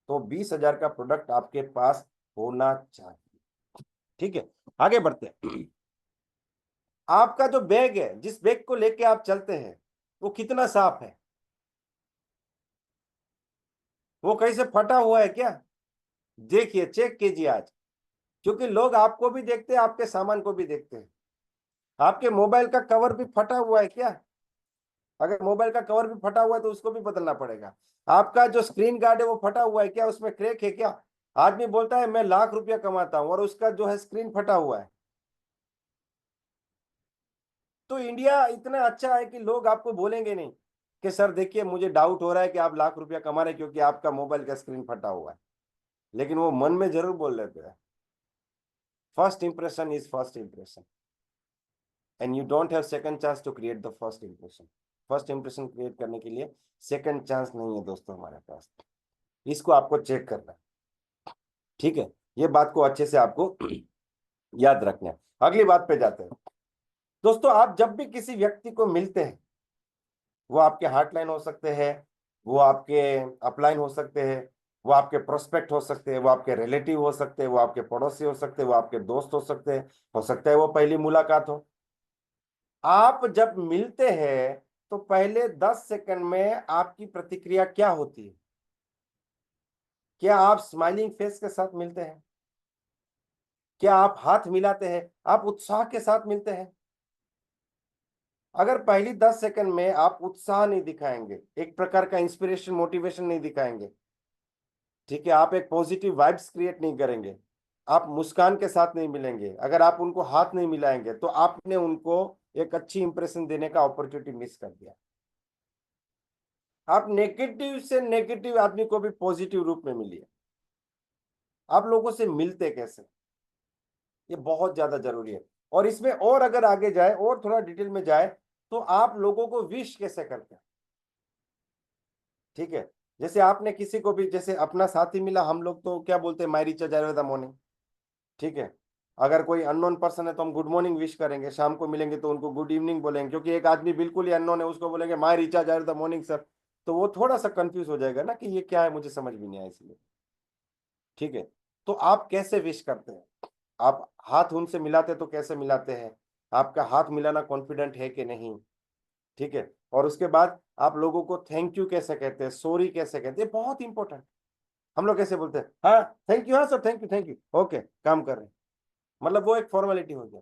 तो 20 हजार का प्रोडक्ट आपके पास होना चाहिए। ठीक है, आगे बढ़ते हैं। आपका जो बैग है, जिस बैग को लेके आप चलते हैं, वो कितना साफ है? वो कहीं से फटा हुआ है क्या? देखिए, चेक कीजिए आज, क्योंकि लोग आपको भी देखते हैं, आपके सामान को भी देखते हैं। आपके मोबाइल का कवर भी फटा हुआ है क्या? अगर मोबाइल का कवर भी फटा हुआ है तो उसको भी बदलना पड़ेगा। आपका जो स्क्रीन गार्ड है वो फटा हुआ है क्या? उसमें क्रैक है क्या? आदमी बोलता है मैं लाख रुपया कमाता हूं और उसका जो है स्क्रीन फटा हुआ है। तो इंडिया इतना अच्छा है कि लोग आपको बोलेंगे नहीं कि सर देखिए मुझे डाउट हो रहा है कि आप लाख रुपया कमा रहे हैं क्योंकि आपका मोबाइल का स्क्रीन फटा हुआ है, लेकिन वो मन में जरूर बोल लेते हैं। First impression is first impression, and you don't have second chance to create the first impression. First impression create करने के लिए सेकंड चांस नहीं है दोस्तों हमारे पास। इसको आपको चेक करना है। ठीक है, ये बात को अच्छे से आपको याद रखना है। अगली बात पे जाते हैं दोस्तों। आप जब भी किसी व्यक्ति को मिलते हैं, वो आपके हार्टलाइन हो सकते हैं, वो आपके अपलाइन हो सकते हैं, वो आपके प्रोस्पेक्ट हो सकते हैं, वो आपके रिलेटिव हो सकते हैं, वो आपके पड़ोसी हो सकते हैं, वो आपके दोस्त हो सकता है वो पहली मुलाकात हो। आप जब मिलते हैं तो पहले 10 सेकंड में आपकी प्रतिक्रिया क्या होती है? क्या आप स्माइलिंग फेस के साथ मिलते हैं? क्या आप हाथ मिलाते हैं? आप उत्साह के साथ मिलते हैं? अगर पहली 10 सेकंड में आप उत्साह नहीं दिखाएंगे, एक प्रकार का इंस्पिरेशन मोटिवेशन नहीं दिखाएंगे, ठीक है, आप एक पॉजिटिव वाइब्स क्रिएट नहीं करेंगे, आप मुस्कान के साथ नहीं मिलेंगे, अगर आप उनको हाथ नहीं मिलाएंगे, तो आपने उनको एक अच्छी इंप्रेशन देने का अपॉर्चुनिटी मिस कर दिया। आप नेगेटिव से नेगेटिव आदमी को भी पॉजिटिव रूप में मिलिए। आप लोगों से मिलते कैसे, ये बहुत ज्यादा जरूरी है। और इसमें और अगर आगे जाए और थोड़ा डिटेल में जाए, तो आप लोगों को विश कैसे करते हैं? ठीक है, जैसे आपने किसी को भी, जैसे अपना साथी मिला, हम लोग तो क्या बोलते हैं, माई रीच द मॉर्निंग। ठीक है, अगर कोई अननोन पर्सन है तो हम गुड मॉर्निंग विश करेंगे, शाम को मिलेंगे तो उनको गुड इवनिंग बोलेंगे, क्योंकि एक आदमी बिल्कुल ही अननोन है उसको बोलेंगे my recharge are the morning sir, तो वो थोड़ा सा कंफ्यूज हो जाएगा ना कि ये क्या है, मुझे समझ भी नहीं आया इसलिए। ठीक है, तो आप कैसे विश करते हैं, आप हाथ उनसे मिलाते तो कैसे मिलाते हैं, आपका हाथ मिलाना कॉन्फिडेंट है कि नहीं। ठीक है, और उसके बाद आप लोगों को थैंक यू कैसे कहते हैं, सॉरी कैसे कहते हैं, बहुत इंपॉर्टेंट। हम लोग कैसे बोलते हैं, हाँ थैंक यू, हाँ sir thank you, thank you, okay काम कर रहे हैं, मतलब वो एक फॉर्मेलिटी हो गया।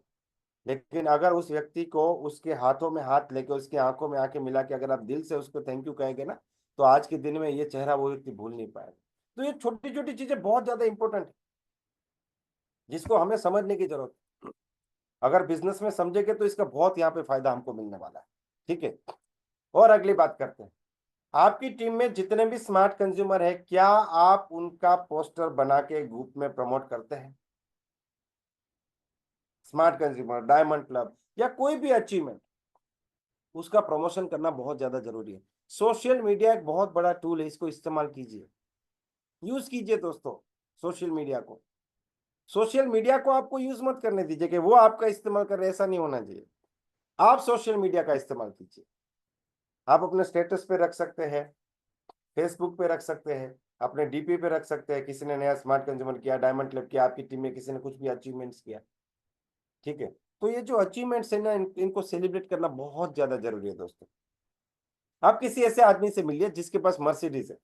लेकिन अगर उस व्यक्ति को उसके हाथों में हाथ लेके उसकी आंखों में आंखें मिला के अगर आप दिल से उसको थैंक यू कहेंगे ना, तो आज के दिन में ये चेहरा वो व्यक्ति भूल नहीं पाएगा। तो ये छोटी छोटी चीजें बहुत ज्यादा इंपॉर्टेंट है, जिसको हमें समझने की जरूरत है। अगर बिजनेस में समझेंगे तो इसका बहुत यहाँ पे फायदा हमको मिलने वाला है। ठीक है, और अगली बात करते हैं, आपकी टीम में जितने भी स्मार्ट कंज्यूमर है, क्या आप उनका पोस्टर बना के ग्रुप में प्रमोट करते हैं। स्मार्ट कंज्यूमर, डायमंड क्लब या कोई भी अचीवमेंट, उसका प्रमोशन करना बहुत ज्यादा जरूरी है। सोशल मीडिया एक बहुत बड़ा टूल है, इसको इस्तेमाल कीजिए, यूज कीजिए दोस्तों। सोशल मीडिया को, सोशल मीडिया को आपको यूज मत करने दीजिए कि वो आपका इस्तेमाल कर रहे, ऐसा नहीं होना चाहिए। आप सोशल मीडिया का इस्तेमाल कीजिए, आप अपने स्टेटस पे रख सकते हैं, फेसबुक पे रख सकते हैं, अपने डीपी पे रख सकते हैं, किसी ने नया स्मार्ट कंज्यूमर किया, डायमंड क्लब किया, आपकी टीम में किसी ने कुछ भी अचीवमेंट्स किया। ठीक है, तो ये जो अचीवमेंट्स है ना, इनको सेलिब्रेट करना बहुत ज्यादा जरूरी है दोस्तों। आप किसी ऐसे आदमी से मिलिए जिसके पास मर्सिडीज है,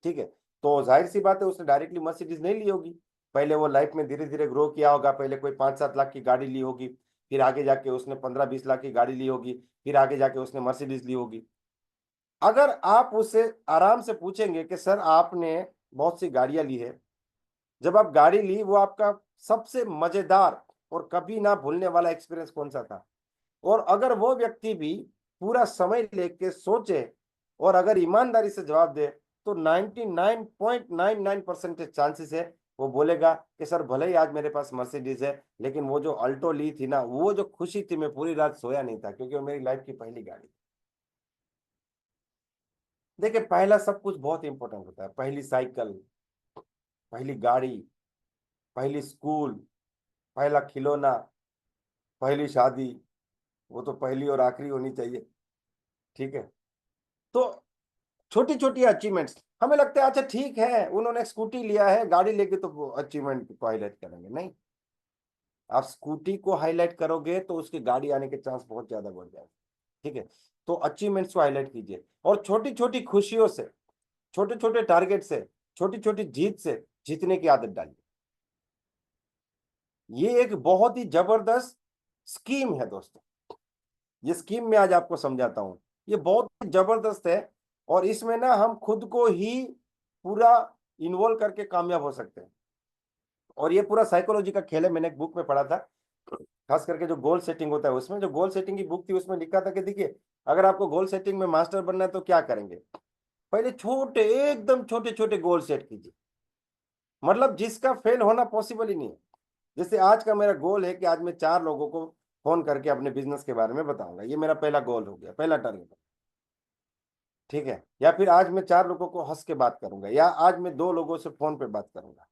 ठीक है, तो जाहिर सी बात है उसने डायरेक्टली मर्सिडीज नहीं ली होगी, पहले वो लाइफ में धीरे धीरे ग्रो किया होगा, पहले कोई 5-7 लाख की गाड़ी ली होगी, फिर आगे जाके उसने 15-20 लाख की गाड़ी ली होगी, फिर आगे जाके उसने मर्सिडीज ली होगी। अगर आप उससे आराम से पूछेंगे कि सर आपने बहुत सी गाड़ियां ली है, जब आप गाड़ी ली वो आपका सबसे मजेदार और कभी ना भूलने वाला एक्सपीरियंस कौन सा था, और अगर वो व्यक्ति भी पूरा समय लेके सोचे और अगर ईमानदारी से जवाब दे, तो 99.99% चांसेस है वो बोलेगा कि सर भले ही आज मेरे पास मर्सिडीज है, लेकिन वो जो अल्टो ली थी ना, वो जो खुशी थी, मैं पूरी रात सोया नहीं था, क्योंकि वो मेरी लाइफ की पहली गाड़ी। देखिए, पहला सब कुछ बहुत इंपॉर्टेंट होता है, पहली साइकिल, पहली गाड़ी, पहली स्कूल, पहला खिलौना, पहली शादी, वो तो पहली और आखिरी होनी चाहिए। ठीक है, तो छोटी छोटी अचीवमेंट्स हमें लगता है अच्छा ठीक है उन्होंने स्कूटी लिया है, गाड़ी लेके तो अचीवमेंट को हाईलाइट करेंगे, नहीं। आप स्कूटी को हाईलाइट करोगे तो उसकी गाड़ी आने के चांस बहुत ज्यादा बढ़ जाएंगे। ठीक है, तो अचीवमेंट्स को हाईलाइट कीजिए और छोटी छोटी खुशियों से, छोटे छोटे टारगेट से, छोटी छोटी जीत से जीतने की आदत डालिए। ये एक बहुत ही जबरदस्त स्कीम है दोस्तों, ये स्कीम मैं आज आपको समझाता हूं, ये बहुत ही जबरदस्त है, और इसमें ना हम खुद को ही पूरा इन्वॉल्व करके कामयाब हो सकते हैं। और ये पूरा साइकोलॉजी का खेल है, मैंने एक बुक में पढ़ा था, खास करके जो गोल सेटिंग होता है उसमें, जो गोल सेटिंग की बुक थी उसमें लिखा था कि देखिए, अगर आपको गोल सेटिंग में मास्टर बनना है तो क्या करेंगे, पहले छोटे, एकदम छोटे छोटे गोल सेट कीजिए, मतलब जिसका फेल होना पॉसिबल ही नहीं है। जैसे आज का मेरा गोल है कि आज मैं 4 लोगों को फोन करके अपने बिजनेस के बारे में बताऊंगा, ये मेरा पहला गोल हो गया, पहला टारगेट। ठीक है, या फिर आज मैं 4 लोगों को हंस के बात करूंगा, या आज मैं 2 लोगों से फोन पे बात करूंगा,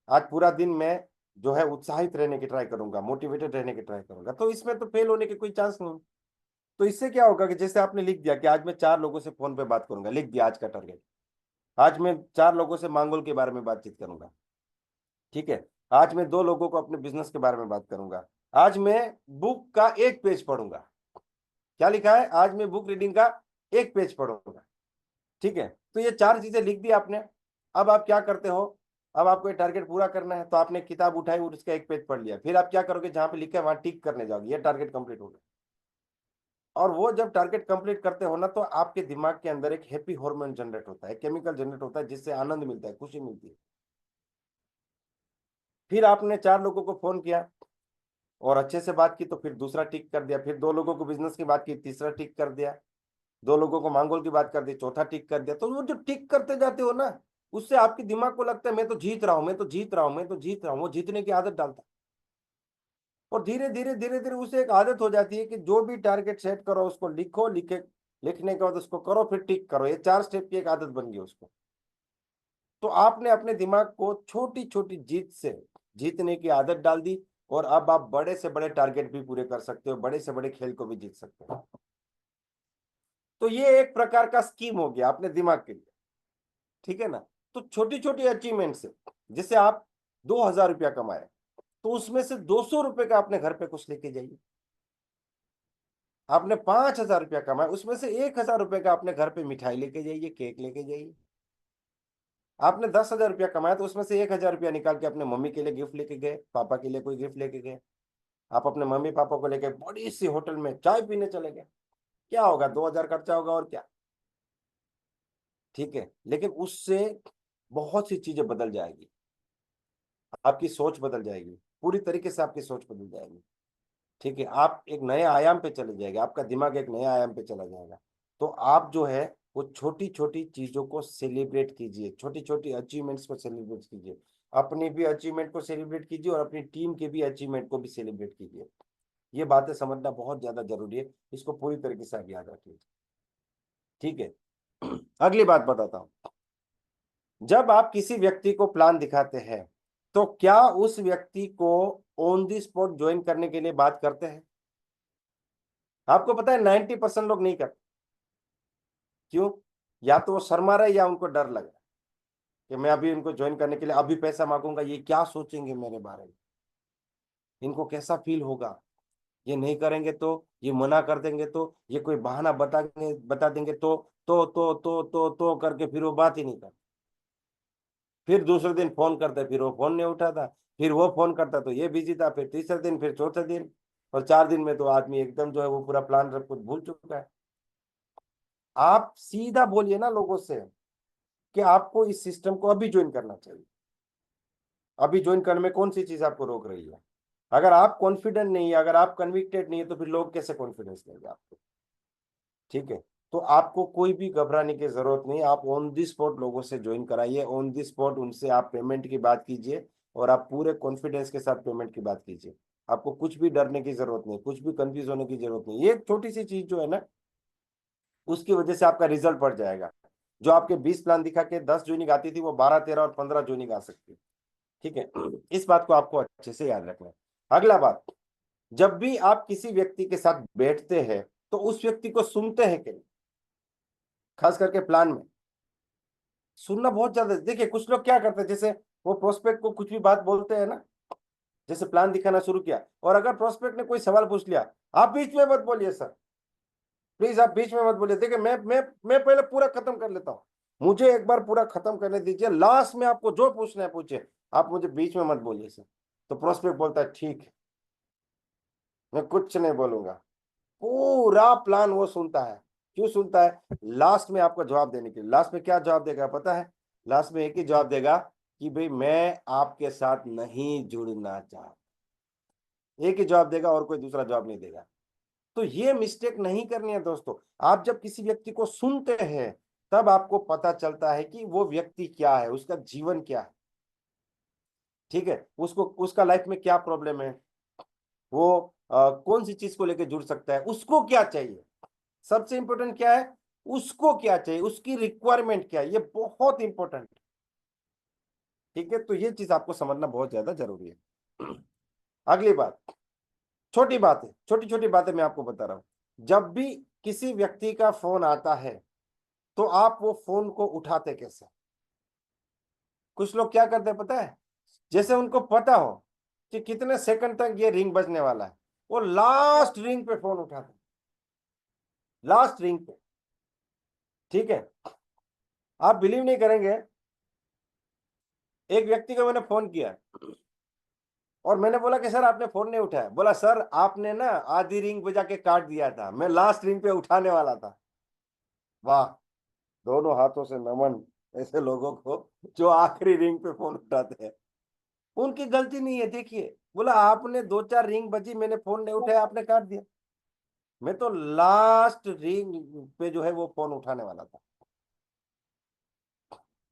आज पूरा दिन मैं जो है उत्साहित रहने की ट्राई करूंगा, मोटिवेटेड रहने की ट्राई करूंगा, तो इसमें तो फेल होने की कोई चांस नहीं। तो इससे क्या होगा कि जैसे आपने लिख दिया कि आज मैं 4 लोगों से फोन पे बात करूंगा, लिख दिया आज का टारगेट, आज मैं 4 लोगों से मांगोल के बारे में बातचीत करूंगा। ठीक है, आज मैं 2 लोगों को अपने बिजनेस के बारे में बात करूंगा, आज मैं बुक का एक पेज पढ़ूंगा, क्या लिखा है, आज मैं बुक रीडिंग का एक पेज पढ़ूंगा। ठीक है, तो ये 4 चीजें लिख दी आपने। अब आप क्या करते हो, अब आपको ये टारगेट पूरा करना है, तो आपने किताब उठाई और उसका एक पेज पढ़ लिया, फिर आप क्या करोगे, जहां पे लिखा है वहां टिक करने जाओगे, ये टारगेट कंप्लीट हो गया। और वो जब टारगेट कंप्लीट करते हो ना, तो आपके दिमाग के अंदर एक हैप्पी हार्मोन जनरेट होता है, केमिकल जनरेट होता है, जिससे आनंद मिलता है, खुशी मिलती है। फिर आपने 4 लोगों को फोन किया और अच्छे से बात की, तो फिर दूसरा टिक कर दिया, फिर 2 लोगों को बिजनेस की बात की, तीसरा टिक कर दिया, 2 लोगों को मांगोल की बात कर दी, चौथा टिक कर दिया। तो वो जो टिक करते जाते हो ना, उससे आपके दिमाग को लगता है मैं तो जीत रहा हूं, मैं तो जीत रहा हूं, मैं तो जीत रहा हूं, वो जीतने की आदत डालता है। और धीरे धीरे धीरे धीरे उसे एक आदत हो जाती है कि जो भी टारगेट सेट करो उसको लिखो, लिखने के बाद उसको करो, फिर टिक करो, ये 4 स्टेप की एक आदत बन गई उसको। तो आपने अपने दिमाग को छोटी छोटी जीत से जीतने की आदत डाल दी, और अब आप बड़े से बड़े टारगेट भी पूरे कर सकते हो, बड़े से बड़े खेल को भी जीत सकते हो। तो ये एक प्रकार का स्कीम हो गया अपने दिमाग के लिए, ठीक है ना। तो छोटी छोटी अचीवमेंट से, जैसे आप 2,000 रुपया कमाए, तो उसमें से 200 रुपए का अपने घर पे कुछ लेके जाइए। आपने 5,000 रुपया कमाया, उसमें से 1,000 रुपए का अपने घर पे मिठाई लेके जाइए, केक लेके जाइए। आपने 10,000 रुपया कमाया, तो उसमें से 1,000 रुपया निकाल के अपने मम्मी के लिए गिफ्ट लेके गए, पापा के लिए कोई गिफ्ट लेके गए। आप अपने मम्मी पापा को लेके बड़ी सी होटल में चाय पीने चले गए, क्या होगा, 2,000 खर्चा होगा और क्या, ठीक है। लेकिन उससे बहुत सी चीजें बदल जाएगी, आपकी सोच बदल जाएगी, पूरी तरीके से आपकी सोच बदल जाएगी, ठीक है। आप एक नए आयाम पे चले जाएंगे, आपका दिमाग एक नए आयाम पे चला जाएगा। तो आप जो है वो छोटी छोटी चीजों को सेलिब्रेट कीजिए, छोटी छोटी अचीवमेंट्स को सेलिब्रेट कीजिए, अपनी भी अचीवमेंट को सेलिब्रेट कीजिए और अपनी टीम के भी अचीवमेंट को भी सेलिब्रेट कीजिए। ये बातें समझना बहुत ज्यादा जरूरी है, इसको पूरी तरीके से आप याद रखिए, ठीक है। अगली बात बताता हूं, जब आप किसी व्यक्ति को प्लान दिखाते हैं, तो क्या उस व्यक्ति को ऑन द स्पॉट ज्वाइन करने के लिए बात करते हैं? आपको पता है 90% लोग नहीं करते। क्यों? या तो वो शर्मा रहे या उनको डर लग रहा है कि मैं अभी इनको ज्वाइन करने के लिए अभी पैसा मांगूंगा, ये क्या सोचेंगे मेरे बारे में, इनको कैसा फील होगा, ये नहीं करेंगे तो, ये मना कर देंगे तो, ये कोई बहाना बता देंगे तो करके फिर वो बात ही नहीं करते। फिर दूसरे दिन फोन करते, फिर वो फोन नहीं उठाता, फिर वो फोन करता तो ये बिजी था, फिर तीसरे दिन, फिर चौथे दिन, और 4 दिन में तो आदमी एकदम जो है वो पूरा प्लान सब कुछ भूल चुका है। आप सीधा बोलिए ना लोगों से कि आपको इस सिस्टम को अभी ज्वाइन करना चाहिए। अभी ज्वाइन करने में कौन सी चीज आपको रोक रही है? अगर आप कॉन्फिडेंट नहीं है, अगर आप कन्विक्टेड नहीं है, तो फिर लोग कैसे कॉन्फिडेंस देंगे आपको, ठीक है। तो आपको कोई भी घबराने की जरूरत नहीं, आप ऑन दी स्पॉट लोगों से ज्वाइन कराइए, ऑन दी स्पॉट उनसे आप पेमेंट की बात कीजिए, और आप पूरे कॉन्फिडेंस के साथ पेमेंट की बात कीजिए। आपको कुछ भी डरने की जरूरत नहीं, कुछ भी कंफ्यूज होने की जरूरत नहीं। ये छोटी सी चीज जो है ना, उसकी वजह से आपका रिजल्ट बढ़ जाएगा। जो आपके 20 प्लान दिखा के 10 ज्वाइनिंग आती थी, वो 12, 13 और 15 ज्वाइनिंग आ सकती है, ठीक है। इस बात को आपको अच्छे से याद रखना है। अगला बात, जब भी आप किसी व्यक्ति के साथ बैठते हैं, तो उस व्यक्ति को सुनते हैं कि नहीं? खास करके प्लान में सुनना बहुत ज्यादा। देखिए कुछ लोग क्या करते हैं, जैसे वो प्रोस्पेक्ट को कुछ भी बात बोलते हैं ना, जैसे प्लान दिखाना शुरू किया, और अगर प्रोस्पेक्ट ने कोई सवाल पूछ लिया, आप बीच में मत बोलिए सर, प्लीज आप बीच में मत बोलिए, देखिए मैं पहले पूरा खत्म कर लेता हूँ, मुझे एक बार पूरा खत्म करने दीजिए, लास्ट में आपको जो पूछना है पूछिए, आप मुझे बीच में मत बोलिए सर। तो प्रोस्पेक्ट बोलता है ठीक है, मैं कुछ नहीं बोलूंगा। पूरा प्लान वो सुनता है। क्यों सुनता है? लास्ट में आपको जवाब देने के लिए। लास्ट में क्या जवाब देगा पता है? लास्ट में एक ही जवाब देगा कि भाई मैं आपके साथ नहीं जुड़ना चाहता। एक ही जवाब देगा और कोई दूसरा जवाब नहीं देगा। तो ये मिस्टेक नहीं करनी है दोस्तों। आप जब किसी व्यक्ति को सुनते हैं, तब आपको पता चलता है कि वो व्यक्ति क्या है, उसका जीवन क्या है, ठीक है। उसको उसका लाइफ में क्या प्रॉब्लम है, वो कौन सी चीज को लेकर जुड़ सकता है, उसको क्या चाहिए, सबसे इंपॉर्टेंट क्या है, उसको क्या चाहिए, उसकी रिक्वायरमेंट क्या है, ये बहुत इंपॉर्टेंट, ठीक है। तो ये चीज आपको समझना बहुत ज्यादा जरूरी है। अगली बात, छोटी बात है, छोटी छोटी बातें मैं आपको बता रहा हूं। जब भी किसी व्यक्ति का फोन आता है, तो आप वो फोन को उठाते कैसे? कुछ लोग क्या करते हैं पता है, जैसे उनको पता हो कि कितने सेकंड तक ये रिंग बजने वाला है, वो लास्ट रिंग पे फोन उठाते हैं, लास्ट रिंग पे, ठीक है। आप बिलीव नहीं करेंगे, एक व्यक्ति को मैंने फोन किया और मैंने बोला कि सर आपने फोन नहीं उठाया। बोला सर आपने ना आधी रिंग बजा के काट दिया था, मैं लास्ट रिंग पे उठाने वाला था। वाह, दोनों हाथों से नमन ऐसे लोगों को जो आखिरी रिंग पे फोन उठाते हैं। उनकी गलती नहीं है, देखिए बोला आपने 2-4 रिंग बजी, मैंने फोन नहीं उठाया, आपने काट दिया। मैं तो लास्ट रिंग पे जो है वो फोन उठाने वाला था।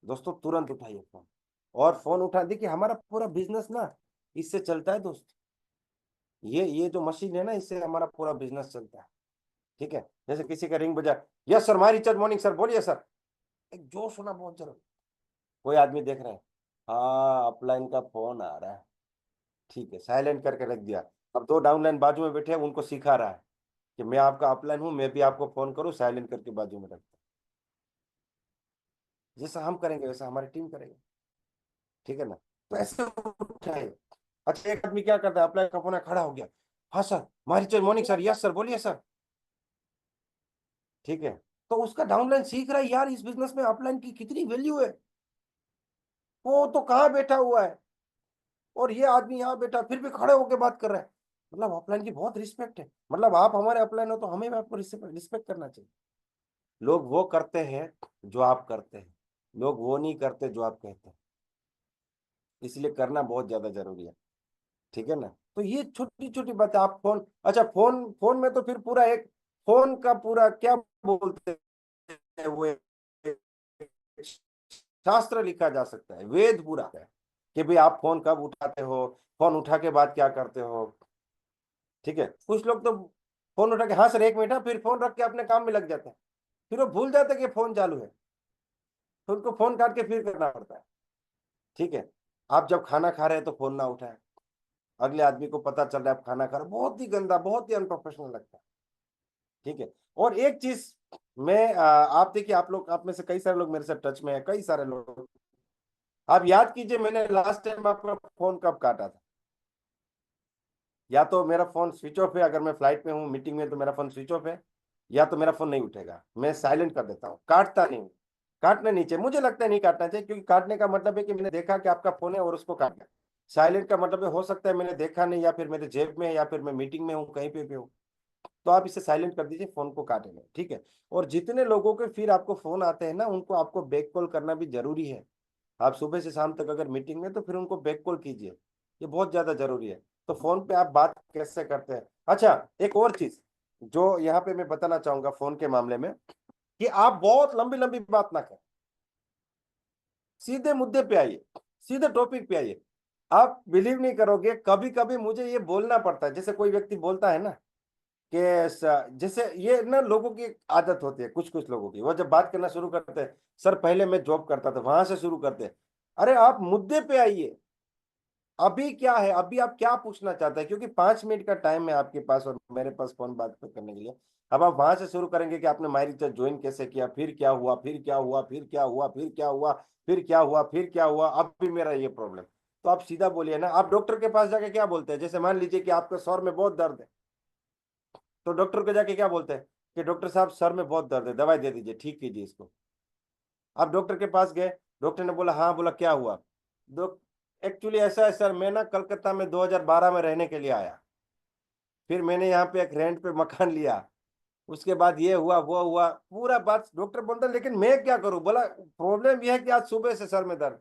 दोस्तों तुरंत उठाइए फोन, और फोन उठा, देखिए हमारा पूरा बिजनेस ना इससे चलता है दोस्त। ये जो मशीन है ना, इससे हमारा पूरा बिजनेस चलता है, ठीक है। जैसे किसी का रिंग बजा, yes sir, my Richard morning sir, बोलिए सर, एक जोश होना बहुत जरूरी। कोई आदमी देख रहे हैं, हाँ अपलाइन का फोन आ रहा है, ठीक है, साइलेंट करके रख दिया। अब दो डाउनलाइन बाजू में बैठे हैं, उनको सिखा रहा है कि मैं आपका अपलाइन हूं, मैं भी आपको फोन करूं, साइलेंट करके बाजू में रखता। जैसा हम करेंगे वैसा हमारी टीम करेगी, ठीक है ना। तो ऐसे उठाए। अच्छा, एक आदमी क्या करता है, अपलाइन का फोन खड़ा हो गया, हाँ सर, मारी चल मॉर्निंग सर, यस सर, बोलिए सर, ठीक है। तो उसका डाउनलाइन सीख रहा है यार, इस बिजनेस में अपलाइन की कितनी वैल्यू है। वो तो कहाँ बैठा हुआ है, और ये आदमी यहाँ बैठा फिर भी खड़े होकर बात कर रहा है। मतलब अपलाइन की बहुत रिस्पेक्ट है। मतलब आप हमारे अपलाइन हो तो हमें भी आपको रिस्पेक्ट करना चाहिए। लोग वो करते हैं जो आप करते हैं, लोग वो नहीं करते जो आप कहते हैं, इसलिए करना बहुत ज्यादा जरूरी है, ठीक है ना। तो ये छोटी छोटी बातें आप फोन, अच्छा फोन, फोन में तो फिर पूरा एक फोन का पूरा क्या बोलते हैं वो, एक शास्त्र लिखा जा सकता है, वेद पूरा है कि भाई आप फोन कब उठाते हो, फोन उठा के बाद क्या करते हो, ठीक है। कुछ लोग तो फोन उठा के हाँ सर 1 मिनट, फिर फोन रख के अपने काम में लग जाते हैं, फिर वो भूल जाते हैं कि फोन चालू है, फिर उनको फोन काट के फिर करना पड़ता है, ठीक है। आप जब खाना खा रहे हैं तो फोन ना उठाए, अगले आदमी को पता चल रहा है आप खाना खा रहे हो, बहुत ही गंदा, बहुत ही अनप्रोफेशनल लगता है, ठीक है। और एक चीज मैं आप देखिए, आप लोग, आप में से कई सारे लोग मेरे साथ टच में है, कई सारे लोग, आप याद कीजिए मैंने लास्ट टाइम आपका फोन कब काटा था। या तो मेरा फोन स्विच ऑफ है, अगर मैं फ्लाइट में हूँ, मीटिंग में, तो मेरा फोन स्विच ऑफ है, या तो मेरा फोन नहीं उठेगा, मैं साइलेंट कर देता हूँ, काटता नहीं हूँ। काटना नहीं चाहिए, मुझे लगता है नहीं काटना चाहिए, क्योंकि काटने का मतलब है कि मैंने देखा कि आपका फोन है और उसको काट दिया। साइलेंट का मतलब है, हो सकता है मैंने देखा नहीं, या फिर मेरे जेब में है, या फिर मैं मीटिंग में हूँ, कहीं पे भी हूँ, तो आप इसे साइलेंट कर दीजिए, फोन को काटे नहीं, ठीक है। और जितने लोगों के फिर आपको फोन आते हैं ना, उनको आपको बैक कॉल करना भी जरूरी है। आप सुबह से शाम तक अगर मीटिंग में, तो फिर उनको बैक कॉल कीजिए, ये बहुत ज्यादा जरूरी है। तो फोन पे आप बात कैसे करते हैं। अच्छा, एक और चीज जो यहाँ पे मैं बताना चाहूंगा फोन के मामले में, कि आप बहुत लंबी लंबी बात ना करें, सीधे मुद्दे पे आइए, सीधे टॉपिक पे आइए। आप बिलीव नहीं करोगे, कभी कभी मुझे ये बोलना पड़ता है, जैसे कोई व्यक्ति बोलता है ना कि जैसे ये ना लोगों की एक आदत होती है, कुछ कुछ लोगों की, वो जब बात करना शुरू करते हैं, सर पहले मैं जॉब करता था, वहां से शुरू करते हैं। अरे आप मुद्दे पे आइए, अभी क्या है, अभी आप क्या पूछना चाहते हैं, क्योंकि 5 मिनट का टाइम है आपके पास और मेरे पास फोन बात करने के लिए। अब आप वहां से शुरू करेंगे कि आपने माई रिचार्ज ज्वाइन कैसे किया, फिर क्या हुआ, फिर क्या हुआ, फिर क्या हुआ, फिर क्या हुआ, फिर क्या हुआ, फिर क्या हुआ, अब भी मेरा ये प्रॉब्लम। तो आप सीधा बोलिए ना, आप डॉक्टर के पास जाके क्या बोलते हैं, जैसे मान लीजिए कि आपके सर में बहुत दर्द है, तो डॉक्टर को जाके क्या बोलते हैं कि डॉक्टर साहब सर में बहुत दर्द है, दवाई दे दीजिए, ठीक कीजिए इसको। आप डॉक्टर के पास गए, डॉक्टर ने बोला हाँ, बोला क्या हुआ, दो एक्चुअली ऐसा है सर, मैं ना कलकत्ता में 2012 में रहने के लिए आया, फिर मैंने यहाँ पे एक रेंट पे मकान लिया, उसके बाद ये हुआ वो हुआ, पूरा बात डॉक्टर बोलता, लेकिन मैं क्या करूं, बोला प्रॉब्लम यह है कि आज सुबह से सर में दर्द।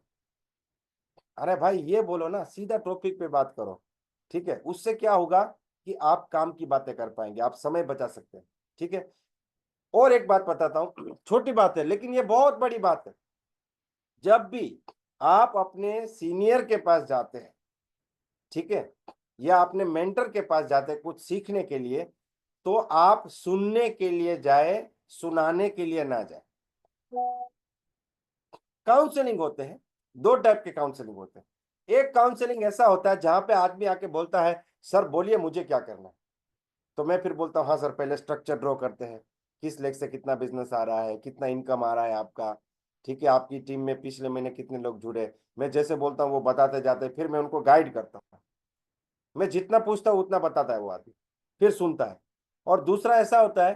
अरे भाई ये बोलो ना, सीधा टॉपिक पे बात करो, ठीक है। उससे क्या होगा कि आप काम की बातें कर पाएंगे, आप समय बचा सकते हैं, ठीक है। और एक बात बताता हूँ, छोटी बात है लेकिन ये बहुत बड़ी बात है। जब भी आप अपने सीनियर के पास जाते हैं, ठीक है, या अपने मेंटर के पास जाते हैं कुछ सीखने के लिए, तो आप सुनने के लिए जाए, सुनाने के लिए ना जाए। काउंसलिंग होते हैं, दो टाइप के काउंसलिंग होते हैं। एक काउंसलिंग ऐसा होता है जहां पे आदमी आके बोलता है, सर बोलिए मुझे क्या करना है। तो मैं फिर बोलता हूँ, हाँ सर, पहले स्ट्रक्चर ड्रॉ करते हैं, किस लेग से कितना बिजनेस आ रहा है, कितना इनकम आ रहा है आपका, ठीक है, आपकी टीम में पिछले महीने कितने लोग जुड़े। मैं जैसे बोलता हूँ वो बताते जाते हैं, फिर मैं उनको गाइड करता हूँ, मैं जितना पूछता हूँ उतना बताता है वो आदमी, फिर सुनता है। और दूसरा ऐसा होता है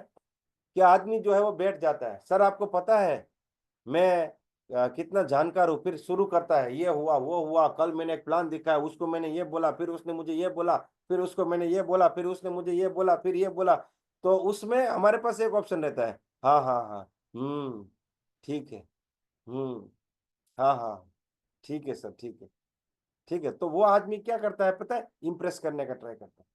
कि आदमी जो है वो बैठ जाता है, सर आपको पता है मैं कितना जानकार हूँ, फिर शुरू करता है, ये हुआ वो हुआ, कल मैंने एक प्लान दिखा है, उसको मैंने ये बोला, फिर उसने मुझे ये बोला, फिर उसको मैंने ये बोला, फिर उसने मुझे ये बोला, फिर ये बोला। तो उसमें हमारे पास एक ऑप्शन रहता है, हाँ हाँ हाँ, ठीक है, हम्म, हाँ हाँ, ठीक है सर, ठीक है, ठीक है। तो वो आदमी क्या करता है पता है, इंप्रेस करने का ट्राई करता है।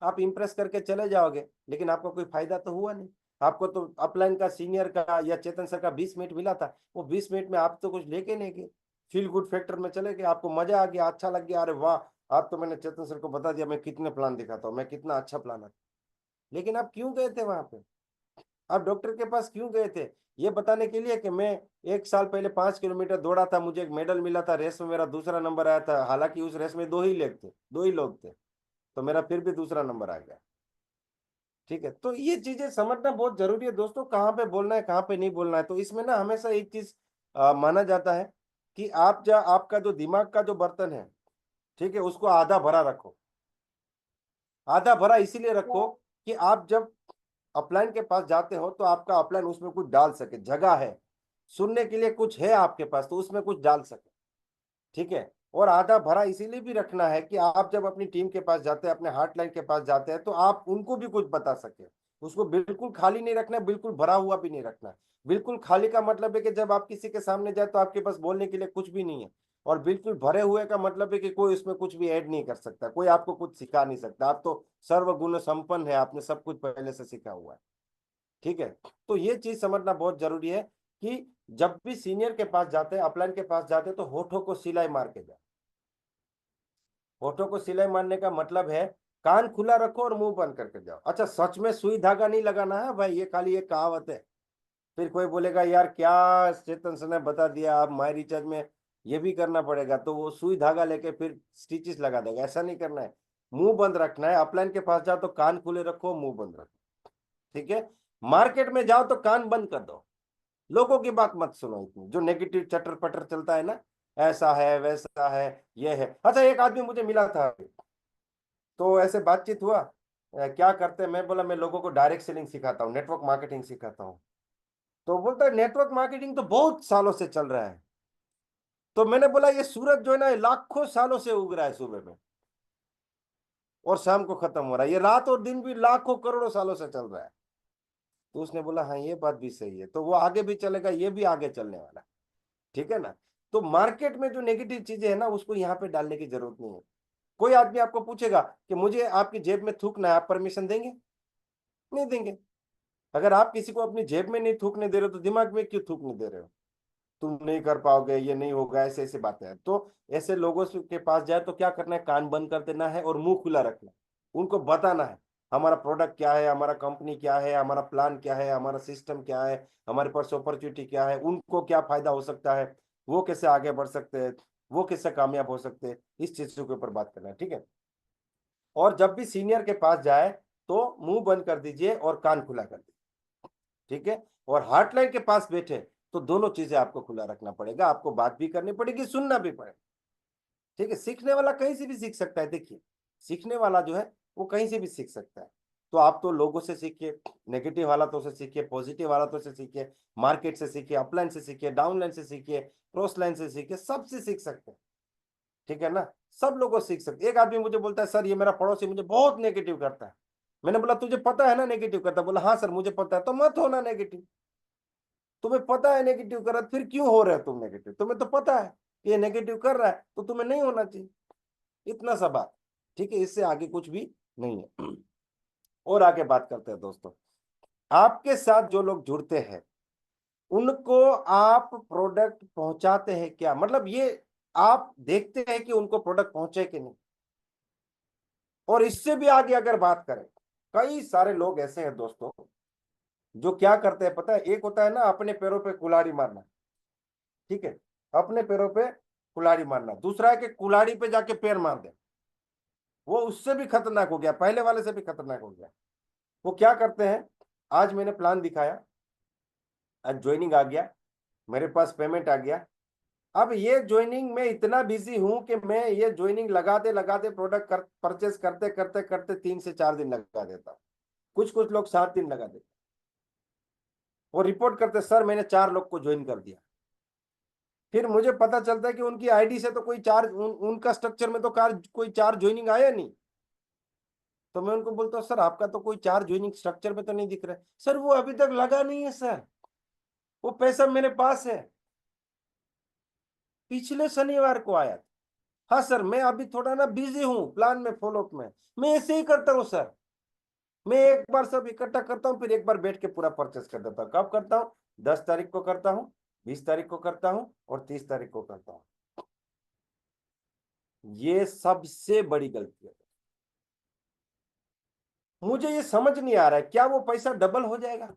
आप इंप्रेस करके चले जाओगे, लेकिन आपको कोई फायदा तो हुआ नहीं। आपको तो अपलाइन का सीनियर का या चेतन सर का 20 मिनट मिला था, वो 20 मिनट में आप तो कुछ लेके नहीं गए, फील गुड फैक्टर में चले गए, आपको मजा आ गया, अच्छा लग गया, अरे वाह, आज तो मैंने चेतन सर को बता दिया मैं कितने प्लान दिखाता हूँ, मैं कितना अच्छा प्लान है। लेकिन आप क्यों गए थे वहां पे, आप डॉक्टर के पास क्यों गए थे? ये बताने के लिए कि मैं 1 साल पहले 5 किलोमीटर दौड़ा था, मुझे एक मेडल मिला था, रेस में मेरा दूसरा नंबर आया था, हालांकि उस रेस में 2 ही लोग थे, तो मेरा फिर भी दूसरा नंबर आ गया। ठीक है, तो ये चीजें समझना बहुत जरूरी है दोस्तों, कहाँ पे बोलना है कहाँ पे नहीं बोलना है। तो इसमें ना हमेशा एक चीज माना जाता है कि आपका जो दिमाग का जो बर्तन है, ठीक है, उसको आधा भरा रखो। आधा भरा इसीलिए रखो कि आप जब अपलाइन के पास जाते हो तो आपका अपलाइन उसमें कुछ डाल सके, जगह है सुनने के लिए, कुछ है आपके पास तो उसमें कुछ डाल सके। ठीक है, और आधा भरा इसीलिए भी रखना है कि आप जब अपनी टीम के पास जाते हैं, अपने हार्टलाइन के पास जाते हैं, तो आप उनको भी कुछ बता सके। उसको बिल्कुल खाली नहीं रखना है, बिल्कुल भरा हुआ भी नहीं रखना है। बिल्कुल खाली का मतलब है कि जब आप किसी के सामने जाए तो आपके पास बोलने के लिए कुछ भी नहीं है, और बिल्कुल भरे हुए का मतलब है कि कोई उसमें कुछ भी ऐड नहीं कर सकता, कोई आपको कुछ सिखा नहीं सकता, आप तो सर्वगुण संपन्न है, आपने सब कुछ पहले से सीखा हुआ है। ठीक है, तो ये चीज समझना बहुत जरूरी है कि जब भी सीनियर के पास जाते हैं, अपलाइन के पास जाते हैं, तो होठों को सिलाई मार के जाए। होठों को सिलाई मारने का मतलब है कान खुला रखो और मुंह बंद करके जाओ। अच्छा, सच में सुई धागा नहीं लगाना है भाई, ये खाली एक कहावत है। फिर कोई बोलेगा यार क्या चेतन सर ने बता दिया, आप माई रिचार्ज में ये भी करना पड़ेगा, तो वो सुई धागा लेके फिर स्टिचेस लगा देगा। ऐसा नहीं करना है, मुंह बंद रखना है। अपलाइन के पास जाओ तो कान खुले रखो, मुंह बंद रखो। ठीक है, मार्केट में जाओ तो कान बंद कर दो, लोगों की बात मत सुनो, इतनी जो नेगेटिव चटर पटर चलता है ना, ऐसा है वैसा है ये है। अच्छा, एक आदमी मुझे मिला था, तो ऐसे बातचीत हुआ, क्या करते हैं, मैं बोला मैं लोगों को डायरेक्ट सेलिंग सिखाता हूँ, नेटवर्क मार्केटिंग सिखाता हूँ। तो बोलता है नेटवर्क मार्केटिंग तो बहुत सालों से चल रहा है। तो मैंने बोला ये सूरज जो है ना, लाखों सालों से उग रहा है सुबह में, और शाम को खत्म हो रहा है, ये रात और दिन भी लाखों करोड़ों सालों से चल रहा है। तो उसने बोला हाँ ये बात भी सही है, तो वो आगे भी चलेगा, ये भी आगे चलने वाला है। ठीक है ना, तो मार्केट में जो नेगेटिव चीजें है ना, उसको यहाँ पे डालने की जरूरत नहीं है। कोई आदमी आपको पूछेगा कि मुझे आपकी जेब में थूकना है, आप परमिशन देंगे? नहीं देंगे। अगर आप किसी को अपनी जेब में नहीं थूकने दे रहे हो तो दिमाग में क्यों थूकने दे रहे हो? तुम नहीं कर पाओगे, ये नहीं होगा, ऐसे ऐसे बातें हैं। तो ऐसे लोगों के पास जाए तो क्या करना है, कान बंद कर देना है और मुंह खुला रखना है। उनको बताना है हमारा प्रोडक्ट क्या है, हमारा कंपनी क्या है, हमारा प्लान क्या है, हमारा सिस्टम क्या है, हमारे पास अपॉर्चुनिटी क्या है, उनको क्या फायदा हो सकता है, वो कैसे आगे बढ़ सकते हैं, वो कैसे कामयाब हो सकते हैं, इस चीजों के ऊपर बात करना है। ठीक है, और जब भी सीनियर के पास जाए तो मुंह बंद कर दीजिए और कान खुला कर दीजिए। ठीक है, और हार्टलाइन के पास बैठे तो दोनों चीजें आपको खुला रखना पड़ेगा, आपको बात भी करनी पड़ेगी, सुनना भी पड़ेगा। ठीक है, सीखने वाला कहीं से भी सीख सकता है, देखिए सीखने वाला जो है वो कहीं से भी सीख सकता है। तो आप तो लोगों से सीखिए, नेगेटिव हालातों से सीखिए, पॉजिटिव हालातों से सीखिए, मार्केट से सीखिए, अपलाइन से सीखिए, डाउनलाइन से सीखिए, क्रॉस लाइन से सीखिए, सबसे सीख सकते हैं। ठीक है ना, सब लोगों सीख सकते। एक आदमी मुझे बोलता है सर ये मेरा पड़ोसी मुझे बहुत नेगेटिव करता है। मैंने बोला तुझे पता है ना नेगेटिव करता है? बोला हाँ सर मुझे पता है। तो मत होना नेगेटिव, तुम्हें पता है नेगेटिव कर रहा है, फिर क्यों हो रहे हो तुम नेगेटिव? तुम्हें तो पता है कि ये नेगेटिव कर रहा है, तो तुम्हें नहीं होना चाहिए। इतना सा बात। ठीक है, इससे आगे कुछ भी नहीं है। और आगे बात करते हैं दोस्तों, आपके साथ जो लोग जुड़ते हैं उनको आप प्रोडक्ट पहुंचाते हैं क्या, मतलब ये आप देखते हैं कि उनको प्रोडक्ट पहुंचे कि नहीं। और इससे भी आगे अगर बात करें, कई सारे लोग ऐसे हैं दोस्तों जो क्या करते हैं पता है, एक होता है ना अपने पैरों पे कुल्हाड़ी मारना। ठीक है, अपने पैरों पे कुल्हाड़ी मारना, दूसरा है कि कुल्हाड़ी पे जाके पैर मार दे। वो उससे भी खतरनाक हो गया, पहले वाले से भी खतरनाक हो गया। वो क्या करते हैं, आज मैंने प्लान दिखाया, आज ज्वाइनिंग आ गया, मेरे पास पेमेंट आ गया। अब ये ज्वाइनिंग में इतना बिजी हूं कि मैं ये ज्वाइनिंग लगाते लगाते प्रोडक्ट परचेस करते करते करते 3 से 4 दिन लगा देता हूँ। कुछ कुछ लोग 7 दिन लगा देते। वो रिपोर्ट करते सर मैंने 4 लोग को ज्वाइन कर दिया। फिर मुझे पता चलता है कि उनकी आईडी से तो कोई उनका स्ट्रक्चर में तो कोई 4 ज्वाइनिंग आया नहीं। तो मैं उनको बोलता हूँ सर आपका तो कोई 4 ज्वाइनिंग स्ट्रक्चर में तो नहीं दिख रहा है। सर वो अभी तक लगा नहीं है सर, वो पैसा मेरे पास है, पिछले शनिवार को आया था। हाँ सर मैं अभी थोड़ा ना बिजी हूँ प्लान में, फॉलोअप में। मैं ऐसे ही करता हूँ सर, मैं एक बार सब इकट्ठा करता हूँ फिर एक बार बैठ के पूरा परचेस कर देता हूँ। कब करता हूँ? 10 तारीख को करता हूँ, 20 तारीख को करता हूँ और 30 तारीख को करता हूँ। ये सबसे बड़ी गलती है। मुझे ये समझ नहीं आ रहा है क्या वो पैसा डबल हो जाएगा?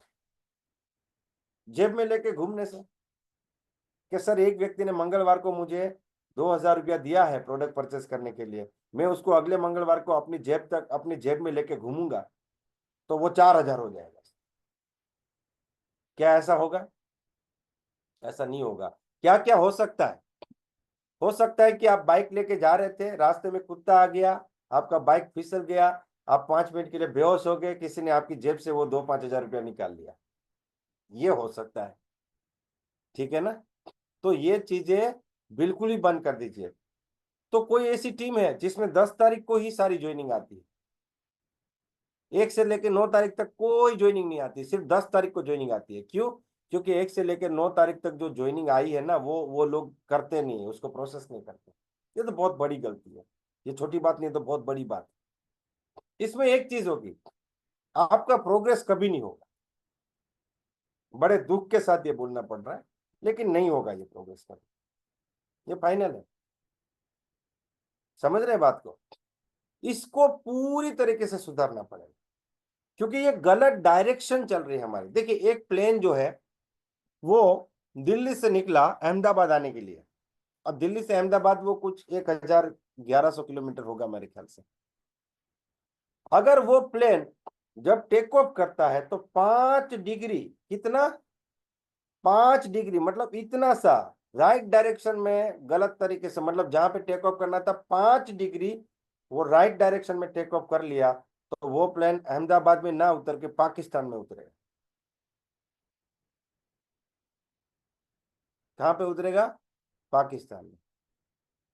जेब में लेके घूमने से। कि सर एक व्यक्ति ने मंगलवार को मुझे 2,000 रुपया दिया है प्रोडक्ट परचेस करने के लिए, मैं उसको अगले मंगलवार को अपनी जेब तक अपनी जेब में लेके घूमूंगा तो वो 4,000 हो जाएगा। क्या ऐसा होगा? ऐसा नहीं होगा। क्या क्या हो सकता है? हो सकता है कि आप बाइक लेके जा रहे थे, रास्ते में कुत्ता आ गया, आपका बाइक फिसल गया, आप 5 मिनट के लिए बेहोश हो गए, किसी ने आपकी जेब से वो 2-5 हज़ार रुपया निकाल लिया। ये हो सकता है। ठीक है ना? तो ये चीजें बिल्कुल ही बंद कर दीजिए। तो कोई ऐसी टीम है जिसमें 10 तारीख को ही सारी ज्वाइनिंग आती है, 1 से लेकर 9 तारीख तक कोई ज्वाइनिंग नहीं आती, सिर्फ 10 तारीख को ज्वाइनिंग आती है। क्यों? क्योंकि 1 से लेकर 9 तारीख तक जो ज्वाइनिंग आई है ना, वो लोग करते नहीं है, उसको प्रोसेस नहीं करते। ये तो बहुत बड़ी गलती है। ये छोटी बात नहीं है, तो बहुत बड़ी बात है। इसमें एक चीज होगी, आपका प्रोग्रेस कभी नहीं होगा। बड़े दुख के साथ ये बोलना पड़ रहा है, लेकिन नहीं होगा ये प्रोग्रेस कभी। ये फाइनल है। समझ रहे हैं बात को? इसको पूरी तरीके से सुधारना पड़ेगा, क्योंकि ये गलत डायरेक्शन चल रही है हमारी। देखिए, एक प्लेन जो है वो दिल्ली से निकला अहमदाबाद आने के लिए। अब दिल्ली से अहमदाबाद वो कुछ 1,1100 किलोमीटर होगा मेरे ख्याल से। अगर वो प्लेन जब टेक ऑफ करता है तो 5 डिग्री, कितना, 5 डिग्री मतलब इतना सा राइट डायरेक्शन में गलत तरीके से, मतलब जहां पे टेक ऑफ करना था 5 डिग्री वो राइट डायरेक्शन में टेक ऑफ कर लिया, तो वो प्लेन अहमदाबाद में ना उतर के पाकिस्तान में उतरेगा। कहां पे उतरेगा? पाकिस्तान में।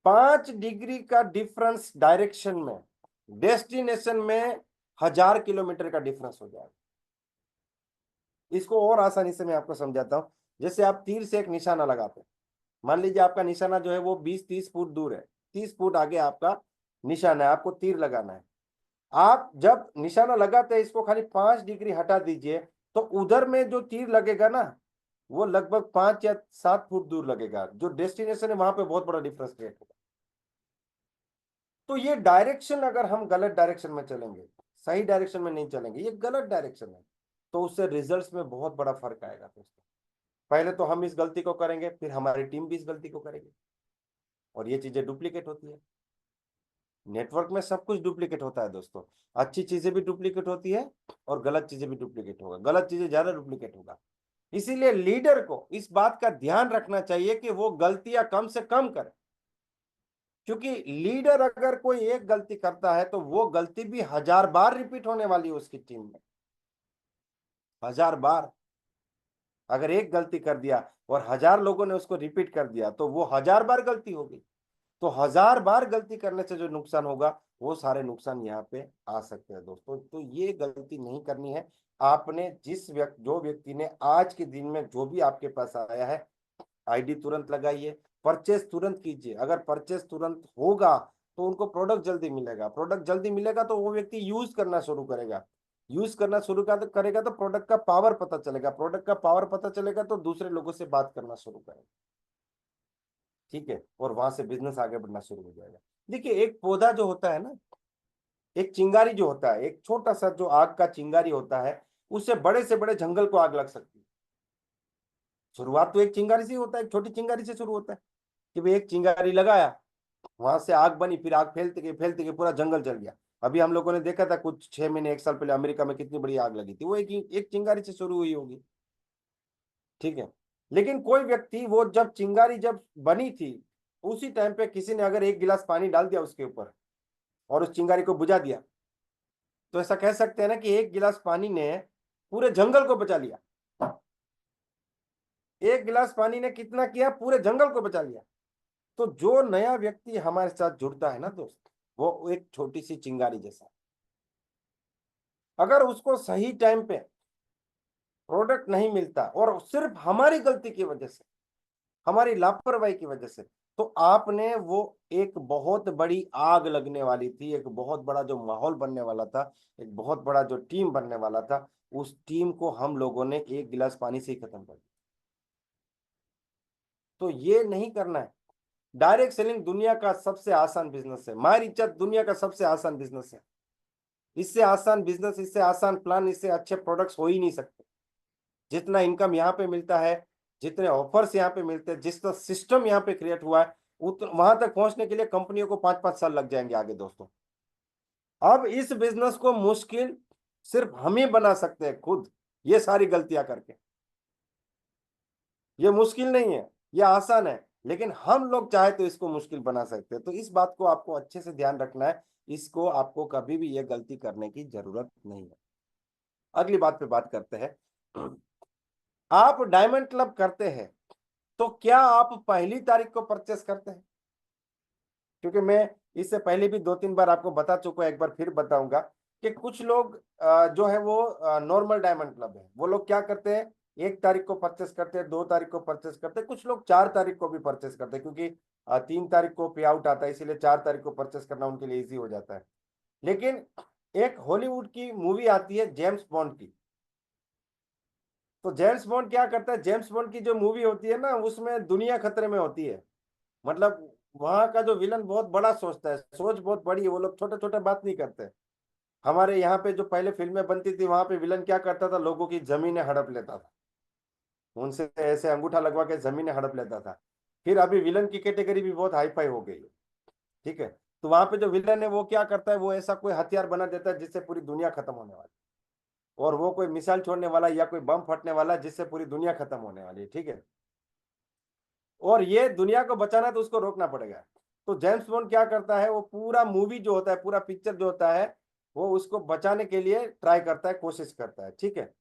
5 डिग्री का डिफरेंस डायरेक्शन में, डेस्टिनेशन में 1,000 किलोमीटर का डिफरेंस हो जाएगा। इसको और आसानी से मैं आपको समझाता हूं। जैसे आप तीर से एक निशाना लगाते हैं, मान लीजिए आपका निशाना जो है वो 20-30 फुट दूर है, 30 फुट आगे आपका निशाना है, आपको तीर लगाना है। आप जब निशाना लगाते हैं, इसको खाली 5 डिग्री हटा दीजिए, तो उधर में जो तीर लगेगा ना, वो लगभग 5 या 7 फुट दूर लगेगा। जो डेस्टिनेशन है वहां पे बहुत बड़ा डिफरेंस क्रिएट होगा। तो ये डायरेक्शन, अगर हम गलत डायरेक्शन में चलेंगे, सही डायरेक्शन में नहीं चलेंगे, ये गलत डायरेक्शन है, तो उससे रिजल्ट्स में बहुत बड़ा फर्क आएगा दोस्तों। पहले तो हम इस गलती को करेंगे, फिर हमारी टीम भी इस गलती को करेगी, और ये चीजें डुप्लीकेट होती है। नेटवर्क में सब कुछ डुप्लीकेट होता है दोस्तों। अच्छी चीजें भी डुप्लीकेट होती है और गलत चीजें भी डुप्लीकेट होगा, गलत चीजें ज्यादा डुप्लीकेट होगा। इसीलिए लीडर को इस बात का ध्यान रखना चाहिए कि वो गलतियां कम से कम करे, क्योंकि लीडर अगर कोई एक गलती करता है तो वो गलती भी 1,000 बार रिपीट होने वाली है उसकी टीम में। 1,000 बार। अगर एक गलती कर दिया और 1,000 लोगों ने उसको रिपीट कर दिया तो वो 1,000 बार गलती होगी। तो 1,000 बार गलती करने से जो नुकसान होगा, वो सारे नुकसान यहाँ पे आ सकते हैं दोस्तों। तो ये गलती नहीं करनी है। आपने जो व्यक्ति ने आज के दिन में जो भी आपके पास आया है, आईडी तुरंत लगाइए, परचेस तुरंत कीजिए। अगर परचेस तुरंत होगा तो उनको प्रोडक्ट जल्दी मिलेगा, प्रोडक्ट जल्दी मिलेगा तो वो व्यक्ति यूज करना शुरू करेगा, यूज करना शुरू करेगा तो प्रोडक्ट का पावर पता चलेगा, प्रोडक्ट का पावर पता चलेगा तो दूसरे लोगों से बात करना शुरू करेगा। ठीक है? और वहां से बिजनेस आगे बढ़ना शुरू हो जाएगा। देखिए, एक पौधा जो होता है ना, एक चिंगारी जो होता है, एक छोटा सा जो आग का चिंगारी होता है, उससे बड़े से बड़े जंगल को आग लग सकती है। शुरुआत तो एक चिंगारी से होता है, एक छोटी चिंगारी से शुरू होता है कि भाई एक चिंगारी लगाया, वहां से आग बनी, फिर आग फैलते गई पूरा जंगल जल गया। अभी हम लोगों ने देखा था कुछ 6 महीने 1 साल पहले अमेरिका में कितनी बड़ी आग लगी थी, वो एक चिंगारी से शुरू हुई होगी। ठीक है? लेकिन कोई व्यक्ति, वो जब चिंगारी जब बनी थी, उसी टाइम पे किसी ने अगर एक गिलास पानी डाल दिया उसके ऊपर और उस चिंगारी को बुझा दिया, तो ऐसा कह सकते हैं ना कि एक गिलास पानी ने पूरे जंगल को बचा लिया। एक गिलास पानी ने कितना किया? पूरे जंगल को बचा लिया। तो जो नया व्यक्ति हमारे साथ जुड़ता है ना दोस्त, वो एक छोटी सी चिंगारी जैसा। अगर उसको सही टाइम पे प्रोडक्ट नहीं मिलता और सिर्फ हमारी गलती की वजह से, हमारी लापरवाही की वजह से, तो आपने वो एक बहुत बड़ी आग लगने वाली थी, एक बहुत बड़ा जो माहौल बनने वाला था, एक बहुत बड़ा जो टीम बनने वाला था, उस टीम को हम लोगों ने एक गिलास पानी से ही खत्म कर दिया। तो ये नहीं करना है। डायरेक्ट सेलिंग दुनिया का सबसे आसान बिजनेस है, माय रिचर दुनिया का सबसे आसान बिजनेस है। इससे आसान बिजनेस, इससे आसान प्लान, इससे अच्छे प्रोडक्ट्स हो ही नहीं सकते। जितना इनकम यहाँ पे मिलता है, जितने ऑफर्स यहाँ पे मिलते हैं, जिस तरह सिस्टम यहाँ पे क्रिएट हुआ है, वहां तक पहुंचने के लिए कंपनियों को 5-5 साल लग जाएंगे आगे दोस्तों। अब इस बिजनेस को मुश्किल सिर्फ हम ही बना सकते हैं खुद, ये सारी गलतियां करके। ये मुश्किल नहीं है, ये आसान है, लेकिन हम लोग चाहे तो इसको मुश्किल बना सकते हैं। तो इस बात को आपको अच्छे से ध्यान रखना है, इसको आपको कभी भी ये गलती करने की जरूरत नहीं है। अगली बात पे बात करते हैं। आप डायमंड क्लब करते हैं तो क्या आप पहली तारीख को परचेस करते हैं? क्योंकि मैं इससे पहले भी 2-3 बार आपको बता चुका हूं, एक बार फिर बताऊंगा कि कुछ लोग जो है वो नॉर्मल डायमंड क्लब है, वो लोग क्या करते हैं, 1 तारीख को परचेस करते हैं, 2 तारीख को परचेस करते हैं, कुछ लोग 4 तारीख को भी परचेस करते हैं, क्योंकि 3 तारीख को पे आउट आता है, इसीलिए 4 तारीख को परचेस करना उनके लिए इजी हो जाता है। लेकिन एक हॉलीवुड की मूवी आती है जेम्स बॉन्ड की, तो जेम्स बॉन्ड क्या करता है, जेम्स बॉन्ड की जो मूवी होती है ना, उसमें दुनिया खतरे में होती है। मतलब वहां का जो विलन बहुत बड़ा सोचता है, सोच बहुत बड़ी है, वो लोग छोटे छोटे बात नहीं करते। हमारे यहाँ पे जो पहले फिल्में बनती थी, वहां पे विलन क्या करता था, लोगों की जमीनें हड़प लेता था, उनसे ऐसे अंगूठा लगवा के जमीनें हड़प लेता था। फिर अभी विलन की कैटेगरी भी बहुत हाई फाई हो गई है, ठीक है। तो वहां पे जो विलन है वो क्या करता है, वो ऐसा कोई हथियार बना देता है जिससे पूरी दुनिया खत्म होने वाली, और वो कोई मिसाइल छोड़ने वाला या कोई बम फटने वाला जिससे पूरी दुनिया खत्म होने वाली है, ठीक है। और ये दुनिया को बचाना है तो उसको रोकना पड़ेगा। तो जेम्स बॉन्ड क्या करता है, वो पूरा मूवी जो होता है, पूरा पिक्चर जो होता है, वो उसको बचाने के लिए ट्राई करता है, कोशिश करता है, ठीक है।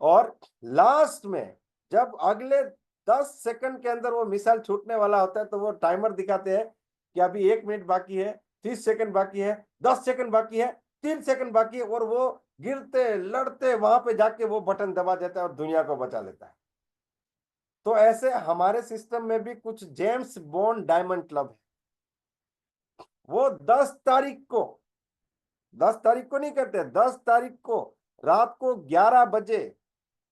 और लास्ट में जब अगले 10 सेकंड के अंदर वो मिसाइल छूटने वाला होता है, तो वो टाइमर दिखाते हैं कि अभी 1 मिनट बाकी है, 30 सेकंड बाकी है, 10 सेकंड बाकी है, 3 सेकंड बाकी है, और वो गिरते लड़ते वहां पे जाके वो बटन दबा देता है और दुनिया को बचा लेता है। तो ऐसे हमारे सिस्टम में भी कुछ जेम्स बॉन्ड डायमंड क्लब है। वो 10 तारीख को, 10 तारीख को नहीं करते, 10 तारीख को रात को 11 बजे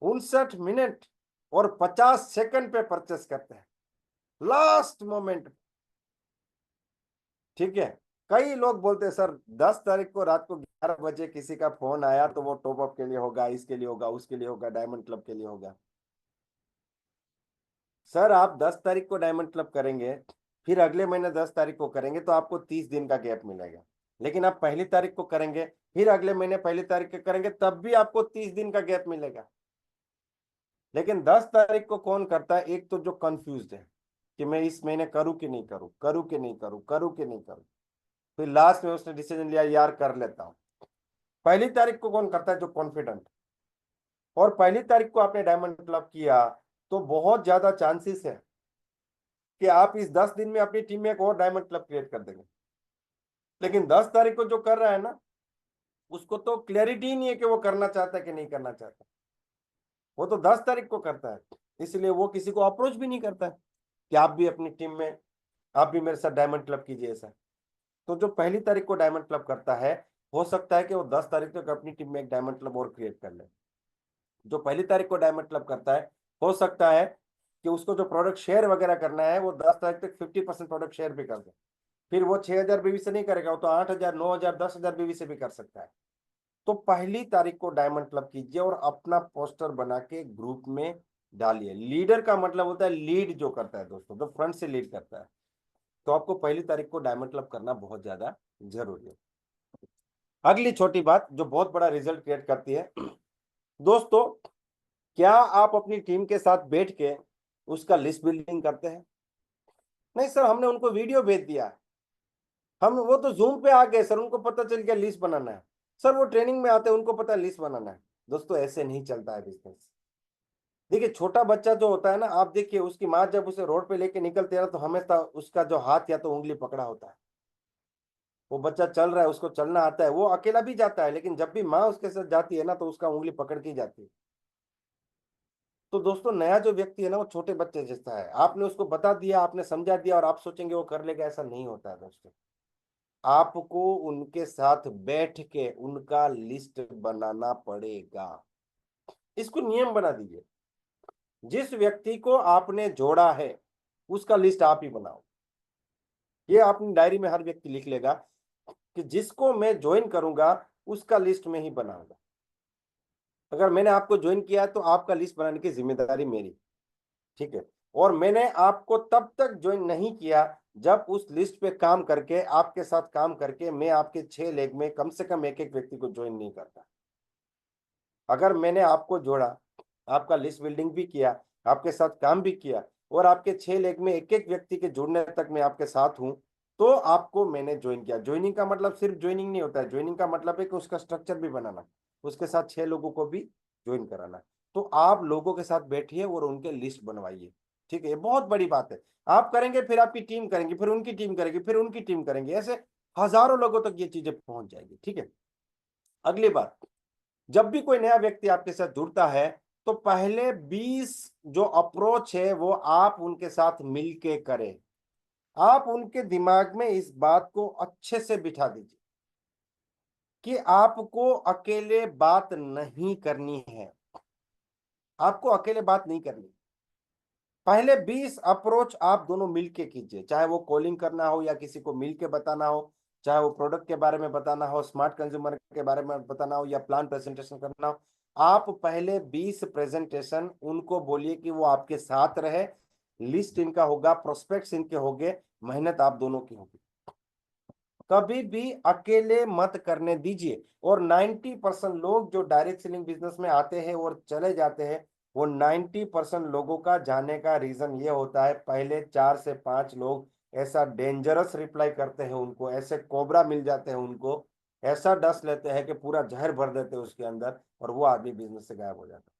59 मिनट और 50 सेकंड पे परचेस करते हैं, लास्ट मोमेंट, ठीक है। कई लोग बोलते हैं सर 10 तारीख को रात को 11 बजे किसी का फोन आया तो वो टॉप अप के लिए होगा, इसके लिए होगा, उसके लिए होगा, डायमंड क्लब के लिए होगा। सर आप 10 तारीख को डायमंड क्लब करेंगे, फिर अगले महीने 10 तारीख को करेंगे, तो आपको 30 दिन का गैप मिलेगा। लेकिन आप पहली तारीख को करेंगे, फिर अगले महीने पहली तारीख को करेंगे, तब भी आपको 30 दिन का गैप मिलेगा। लेकिन 10 तारीख को कौन करता है, एक तो जो कंफ्यूज है कि मैं इस महीने करूं कि नहीं करूं, करूं कि नहीं करूं, करूं कि नहीं करूं, फिर लास्ट में उसने डिसीजन लिया यार कर लेता हूं। पहली तारीख को कौन करता है, जो कॉन्फिडेंट, और पहली तारीख को आपने डायमंड क्लब किया तो बहुत ज्यादा चांसेस है कि आप इस 10 दिन में अपनी टीम में एक और डायमंड क्लब क्रिएट कर देंगे। लेकिन 10 तारीख को जो कर रहा है ना, उसको तो क्लैरिटी ही नहीं है कि वो करना चाहता है कि नहीं करना चाहता। वो तो 10 तारीख को करता है, इसलिए वो किसी को अप्रोच भी नहीं करता है कि आप भी अपनी टीम में, आप भी मेरे साथ डायमंड क्लब कीजिए ऐसा। तो जो पहली तारीख को डायमंड क्लब करता है, हो सकता है कि वो 10 तारीख तक अपनी टीम में एक डायमंड क्लब और क्रिएट कर ले। जो पहली तारीख को डायमंड क्लब करता है, हो सकता है कि उसको जो प्रोडक्ट शेयर वगैरह करना है, वो 10 तारीख तक 50% प्रोडक्ट शेयर भी कर दे। फिर वो 6,000 बीवी से नहीं करेगा, वो तो 8,000, 9,000, 10,000 बीवी से भी कर सकता है। तो पहली तारीख को डायमंड क्लब कीजिए और अपना पोस्टर बना के ग्रुप में डालिए। लीडर का मतलब होता है लीड जो करता है दोस्तों, जो फ्रंट से लीड करता है। तो आपको पहली तारीख को डायमंड क्लब करना बहुत ज्यादा जरूरी है। अगली छोटी बात जो बहुत बड़ा रिजल्ट क्रिएट करती है दोस्तों, क्या आप अपनी टीम के साथ बैठ के उसका लिस्ट बिल्डिंग करते हैं? नहीं सर, हमने उनको वीडियो भेज दिया, हम वो तो जूम पे आ गए सर, उनको पता चल गया लिस्ट बनाना है। सर वो ट्रेनिंग में आते हैं, उनको पता है लिस्ट बनाना है। दोस्तों ऐसे नहीं चलता है बिजनेस। देखिए छोटा बच्चा जो होता है ना, आप देखिए उसकी माँ जब उसे रोड पे लेके निकलते हैं ना, तो हमेशा उसका जो हाथ या तो उंगली पकड़ा होता है। वो बच्चा चल रहा है, उसको चलना आता है, वो अकेला भी जाता है, लेकिन जब भी माँ उसके साथ जाती है ना, तो उसका उंगली पकड़ के जाती है। तो दोस्तों नया जो व्यक्ति है ना, वो छोटे बच्चे जैसा है, आपने उसको बता दिया, आपने समझा दिया और आप सोचेंगे वो कर लेगा, ऐसा नहीं होता है दोस्तों। आपको उनके साथ बैठ के उनका लिस्ट बनाना पड़ेगा। इसको नियम बना दीजिए, जिस व्यक्ति को आपने जोड़ा है उसका लिस्ट आप ही बनाओ। ये अपनी डायरी में हर व्यक्ति लिख लेगा कि जिसको मैं ज्वाइन करूंगा उसका लिस्ट में ही बनाऊंगा। अगर मैंने आपको ज्वाइन किया तो आपका लिस्ट बनाने की जिम्मेदारी मेरी, ठीक है। और मैंने आपको तब तक ज्वाइन नहीं किया जब उस लिस्ट पे काम करके, आपके साथ काम करके मैं आपके 6 लेग में कम से कम एक एक व्यक्ति को ज्वाइन नहीं करता। अगर मैंने आपको जोड़ा, आपका लिस्ट बिल्डिंग भी किया, आपके साथ काम भी किया और आपके 6 लेग में एक एक व्यक्ति के जुड़ने तक मैं आपके साथ हूं, तो आपको मैंने ज्वाइन किया। ज्वाइनिंग का मतलब सिर्फ ज्वाइनिंग नहीं होता है, ज्वाइनिंग का मतलब है कि उसका स्ट्रक्चर भी बनाना, उसके साथ 6 लोगों को भी ज्वाइन कराना। तो आप लोगों के साथ बैठिए और उनके लिस्ट बनवाइए, ठीक है। ये बहुत बड़ी बात है। आप करेंगे, फिर आपकी टीम करेंगे, फिर उनकी टीम करेगी, फिर उनकी टीम करेंगे, ऐसे हजारों लोगों तक ये चीजें पहुंच जाएगी, ठीक है। अगली बात, जब भी कोई नया व्यक्ति आपके साथ जुड़ता है तो पहले 20 जो अप्रोच है वो आप उनके साथ मिलके करें। आप उनके दिमाग में इस बात को अच्छे से बिठा दीजिए कि आपको अकेले बात नहीं करनी है, आपको अकेले बात नहीं करनी। पहले 20 अप्रोच आप दोनों मिलके कीजिए, चाहे वो कॉलिंग करना हो या किसी को मिलके बताना हो, चाहे वो प्रोडक्ट के बारे में बताना हो, स्मार्ट कंज्यूमर के बारे में बताना हो या प्लान प्रेजेंटेशन करना हो। आप पहले 20 प्रेजेंटेशन उनको बोलिए कि वो आपके साथ रहे, लिस्ट इनका होगा, प्रोस्पेक्ट्स इनके होंगे, मेहनत आप दोनों की होगी। कभी भी अकेले मत करने दीजिए। और 90% लोग जो डायरेक्ट सेलिंग बिजनेस में आते हैं और चले जाते हैं, वो 90% लोगों का जाने का रीजन ये होता है, पहले 4 से 5 लोग ऐसा डेंजरस रिप्लाई करते हैं उनको, ऐसे कोबरा मिल जाते हैं उनको, ऐसा डस लेते हैं कि पूरा जहर भर देते हैं उसके अंदर, और वो आदमी बिजनेस से गायब हो जाता है।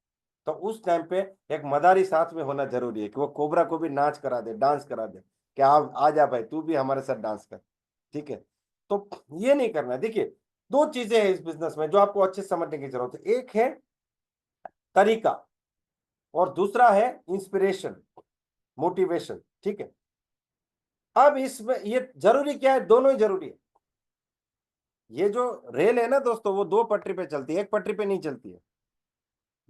तो उस टाइम पे एक मदारी साथ में होना जरूरी है कि वो कोबरा को भी नाच करा दे, डांस करा दे कि आप आ जा भाई, तू भी हमारे साथ डांस कर, ठीक है। तो ये नहीं करना है। देखिए, दो चीजें हैं इस बिजनेस में जो आपको अच्छे से समझने की जरूरत है। एक है तरीका और दूसरा है इंस्पिरेशन, मोटिवेशन, ठीक है। अब इसमें ये जरूरी क्या है, दोनों ही जरूरी है। ये जो रेल है ना दोस्तों, वो 2 पटरी पे चलती है, एक पटरी पे नहीं चलती है।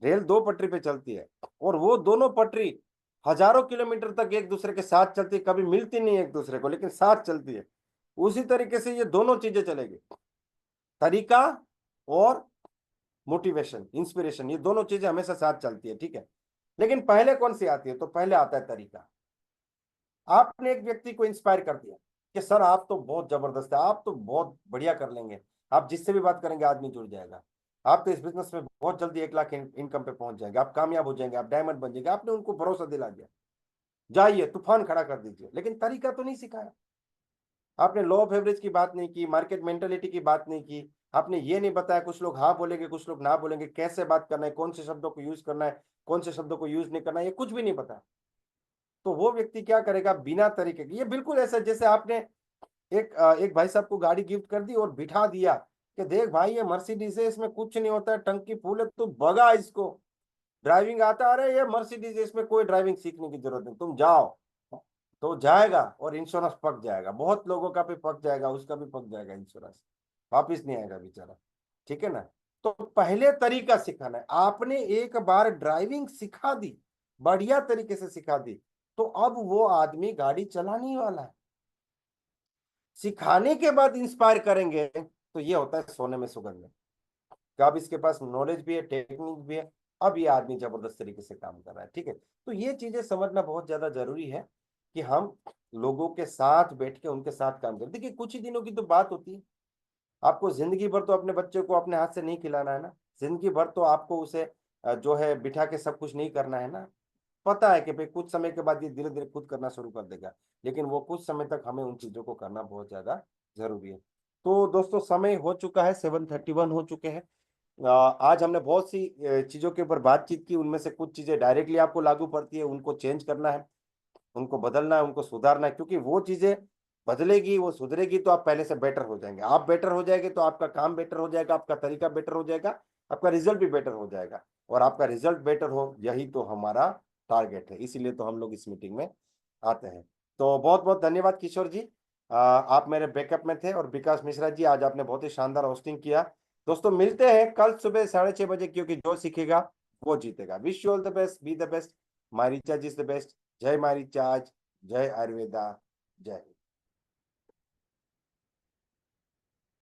रेल 2 पटरी पे चलती है और वो दोनों पटरी हजारों किलोमीटर तक एक दूसरे के साथ चलती है, कभी मिलती नहीं एक दूसरे को, लेकिन साथ चलती है। उसी तरीके से ये दोनों चीजें चलेगी, तरीका और मोटिवेशन, इंस्पिरेशन, ये दोनों चीजें हमेशा साथ चलती है, ठीक है। लेकिन पहले कौन सी आती है, तो पहले आता है तरीका। आपने एक व्यक्ति को इंस्पायर कर दिया कि सर आप तो बहुत जबरदस्त है, आप तो बहुत बढ़िया कर लेंगे, आप जिससे भी बात करेंगे आदमी जुड़ जाएगा, आप तो इस बिजनेस में बहुत जल्दी 1 लाख इनकम पे पहुंच जाएंगे, आप कामयाब हो जाएंगे, आप डायमंड बन जाएंगे। आपने उनको भरोसा दिला दिया, जाइए तूफान खड़ा कर दीजिए, लेकिन तरीका तो नहीं सिखाया। आपने लॉ ऑफ एवरेज की बात नहीं की, मार्केट मेंटेलिटी की बात नहीं की, आपने ये नहीं बताया कुछ लोग हाँ बोलेंगे कुछ लोग ना बोलेंगे, कैसे बात करना है, कौन से शब्दों को यूज करना है, कौन से शब्दों को यूज नहीं करना है, ये कुछ भी नहीं पता। तो वो व्यक्ति क्या करेगा, बिना तरीके के, ये बिल्कुल ऐसा जैसे आपने एक भाई साहब को गाड़ी गिफ्ट कर दी और बिठा दिया कि देख भाई ये मर्सिडीज है, इसमें कुछ नहीं होता है, टंकी फूल है, तू भगा इसको, ड्राइविंग आता, अरे ये मर्सिडीज है, इसमें कोई ड्राइविंग सीखने की जरूरत नहीं, तुम जाओ। तो जाएगा और इंश्योरेंस पक जाएगा, बहुत लोगों का भी पक जाएगा, उसका भी पक जाएगा इंश्योरेंस, वापिस नहीं आएगा बेचारा, ठीक है ना। तो पहले तरीका सिखाना है। आपने एक बार ड्राइविंग सिखा दी, बढ़िया तरीके से सिखा दी, तो अब वो आदमी गाड़ी चलाने वाला है। सिखाने के बाद इंस्पायर करेंगे तो ये होता है सोने में सुगंध है कि अब इसके पास नॉलेज भी है, टेक्निक भी है, अब ये आदमी जबरदस्त तरीके से काम कर रहा है, ठीक है। तो ये चीजें समझना बहुत ज्यादा जरूरी है कि हम लोगों के साथ बैठ के उनके साथ काम करें। देखिए, कुछ ही दिनों की तो बात होती है, आपको जिंदगी भर तो अपने बच्चे को अपने हाथ से नहीं खिलाना है ना, जिंदगी भर तो आपको उसे जो है बिठा के सब कुछ नहीं करना है ना। पता है कि भाई कुछ समय के बाद ये धीरे धीरे खुद करना शुरू कर देगा, लेकिन वो कुछ समय तक हमें उन चीजों को करना बहुत ज्यादा जरूरी है। तो दोस्तों, समय हो चुका है, 7:31 हो चुके हैं। आज हमने बहुत सी चीजों के ऊपर बातचीत की, उनमें से कुछ चीजें डायरेक्टली आपको लागू पड़ती है, उनको चेंज करना है, उनको बदलना है, उनको सुधारना है, क्योंकि वो चीजें बदलेगी, वो सुधरेगी तो आप पहले से बेटर हो जाएंगे। आप बेटर हो जाएंगे तो आपका काम बेटर हो जाएगा, आपका तरीका बेटर हो जाएगा, आपका रिजल्ट भी बेटर हो जाएगा, और आपका रिजल्ट बेटर हो, यही तो हमारा टारगेट है, इसीलिए तो हम लोग इस मीटिंग में आते हैं। तो बहुत बहुत धन्यवाद किशोर जी, आप मेरे बैकअप में थे। और विकास मिश्रा जी, आज आपने बहुत ही शानदार होस्टिंग किया। दोस्तों, मिलते हैं कल सुबह 6:30 बजे, क्योंकि जो सीखेगा वो जीतेगा। Wish you all the best, be the best, my recharge is the best. जय माय रिचार्ज, जय आयुर्वेदा, जय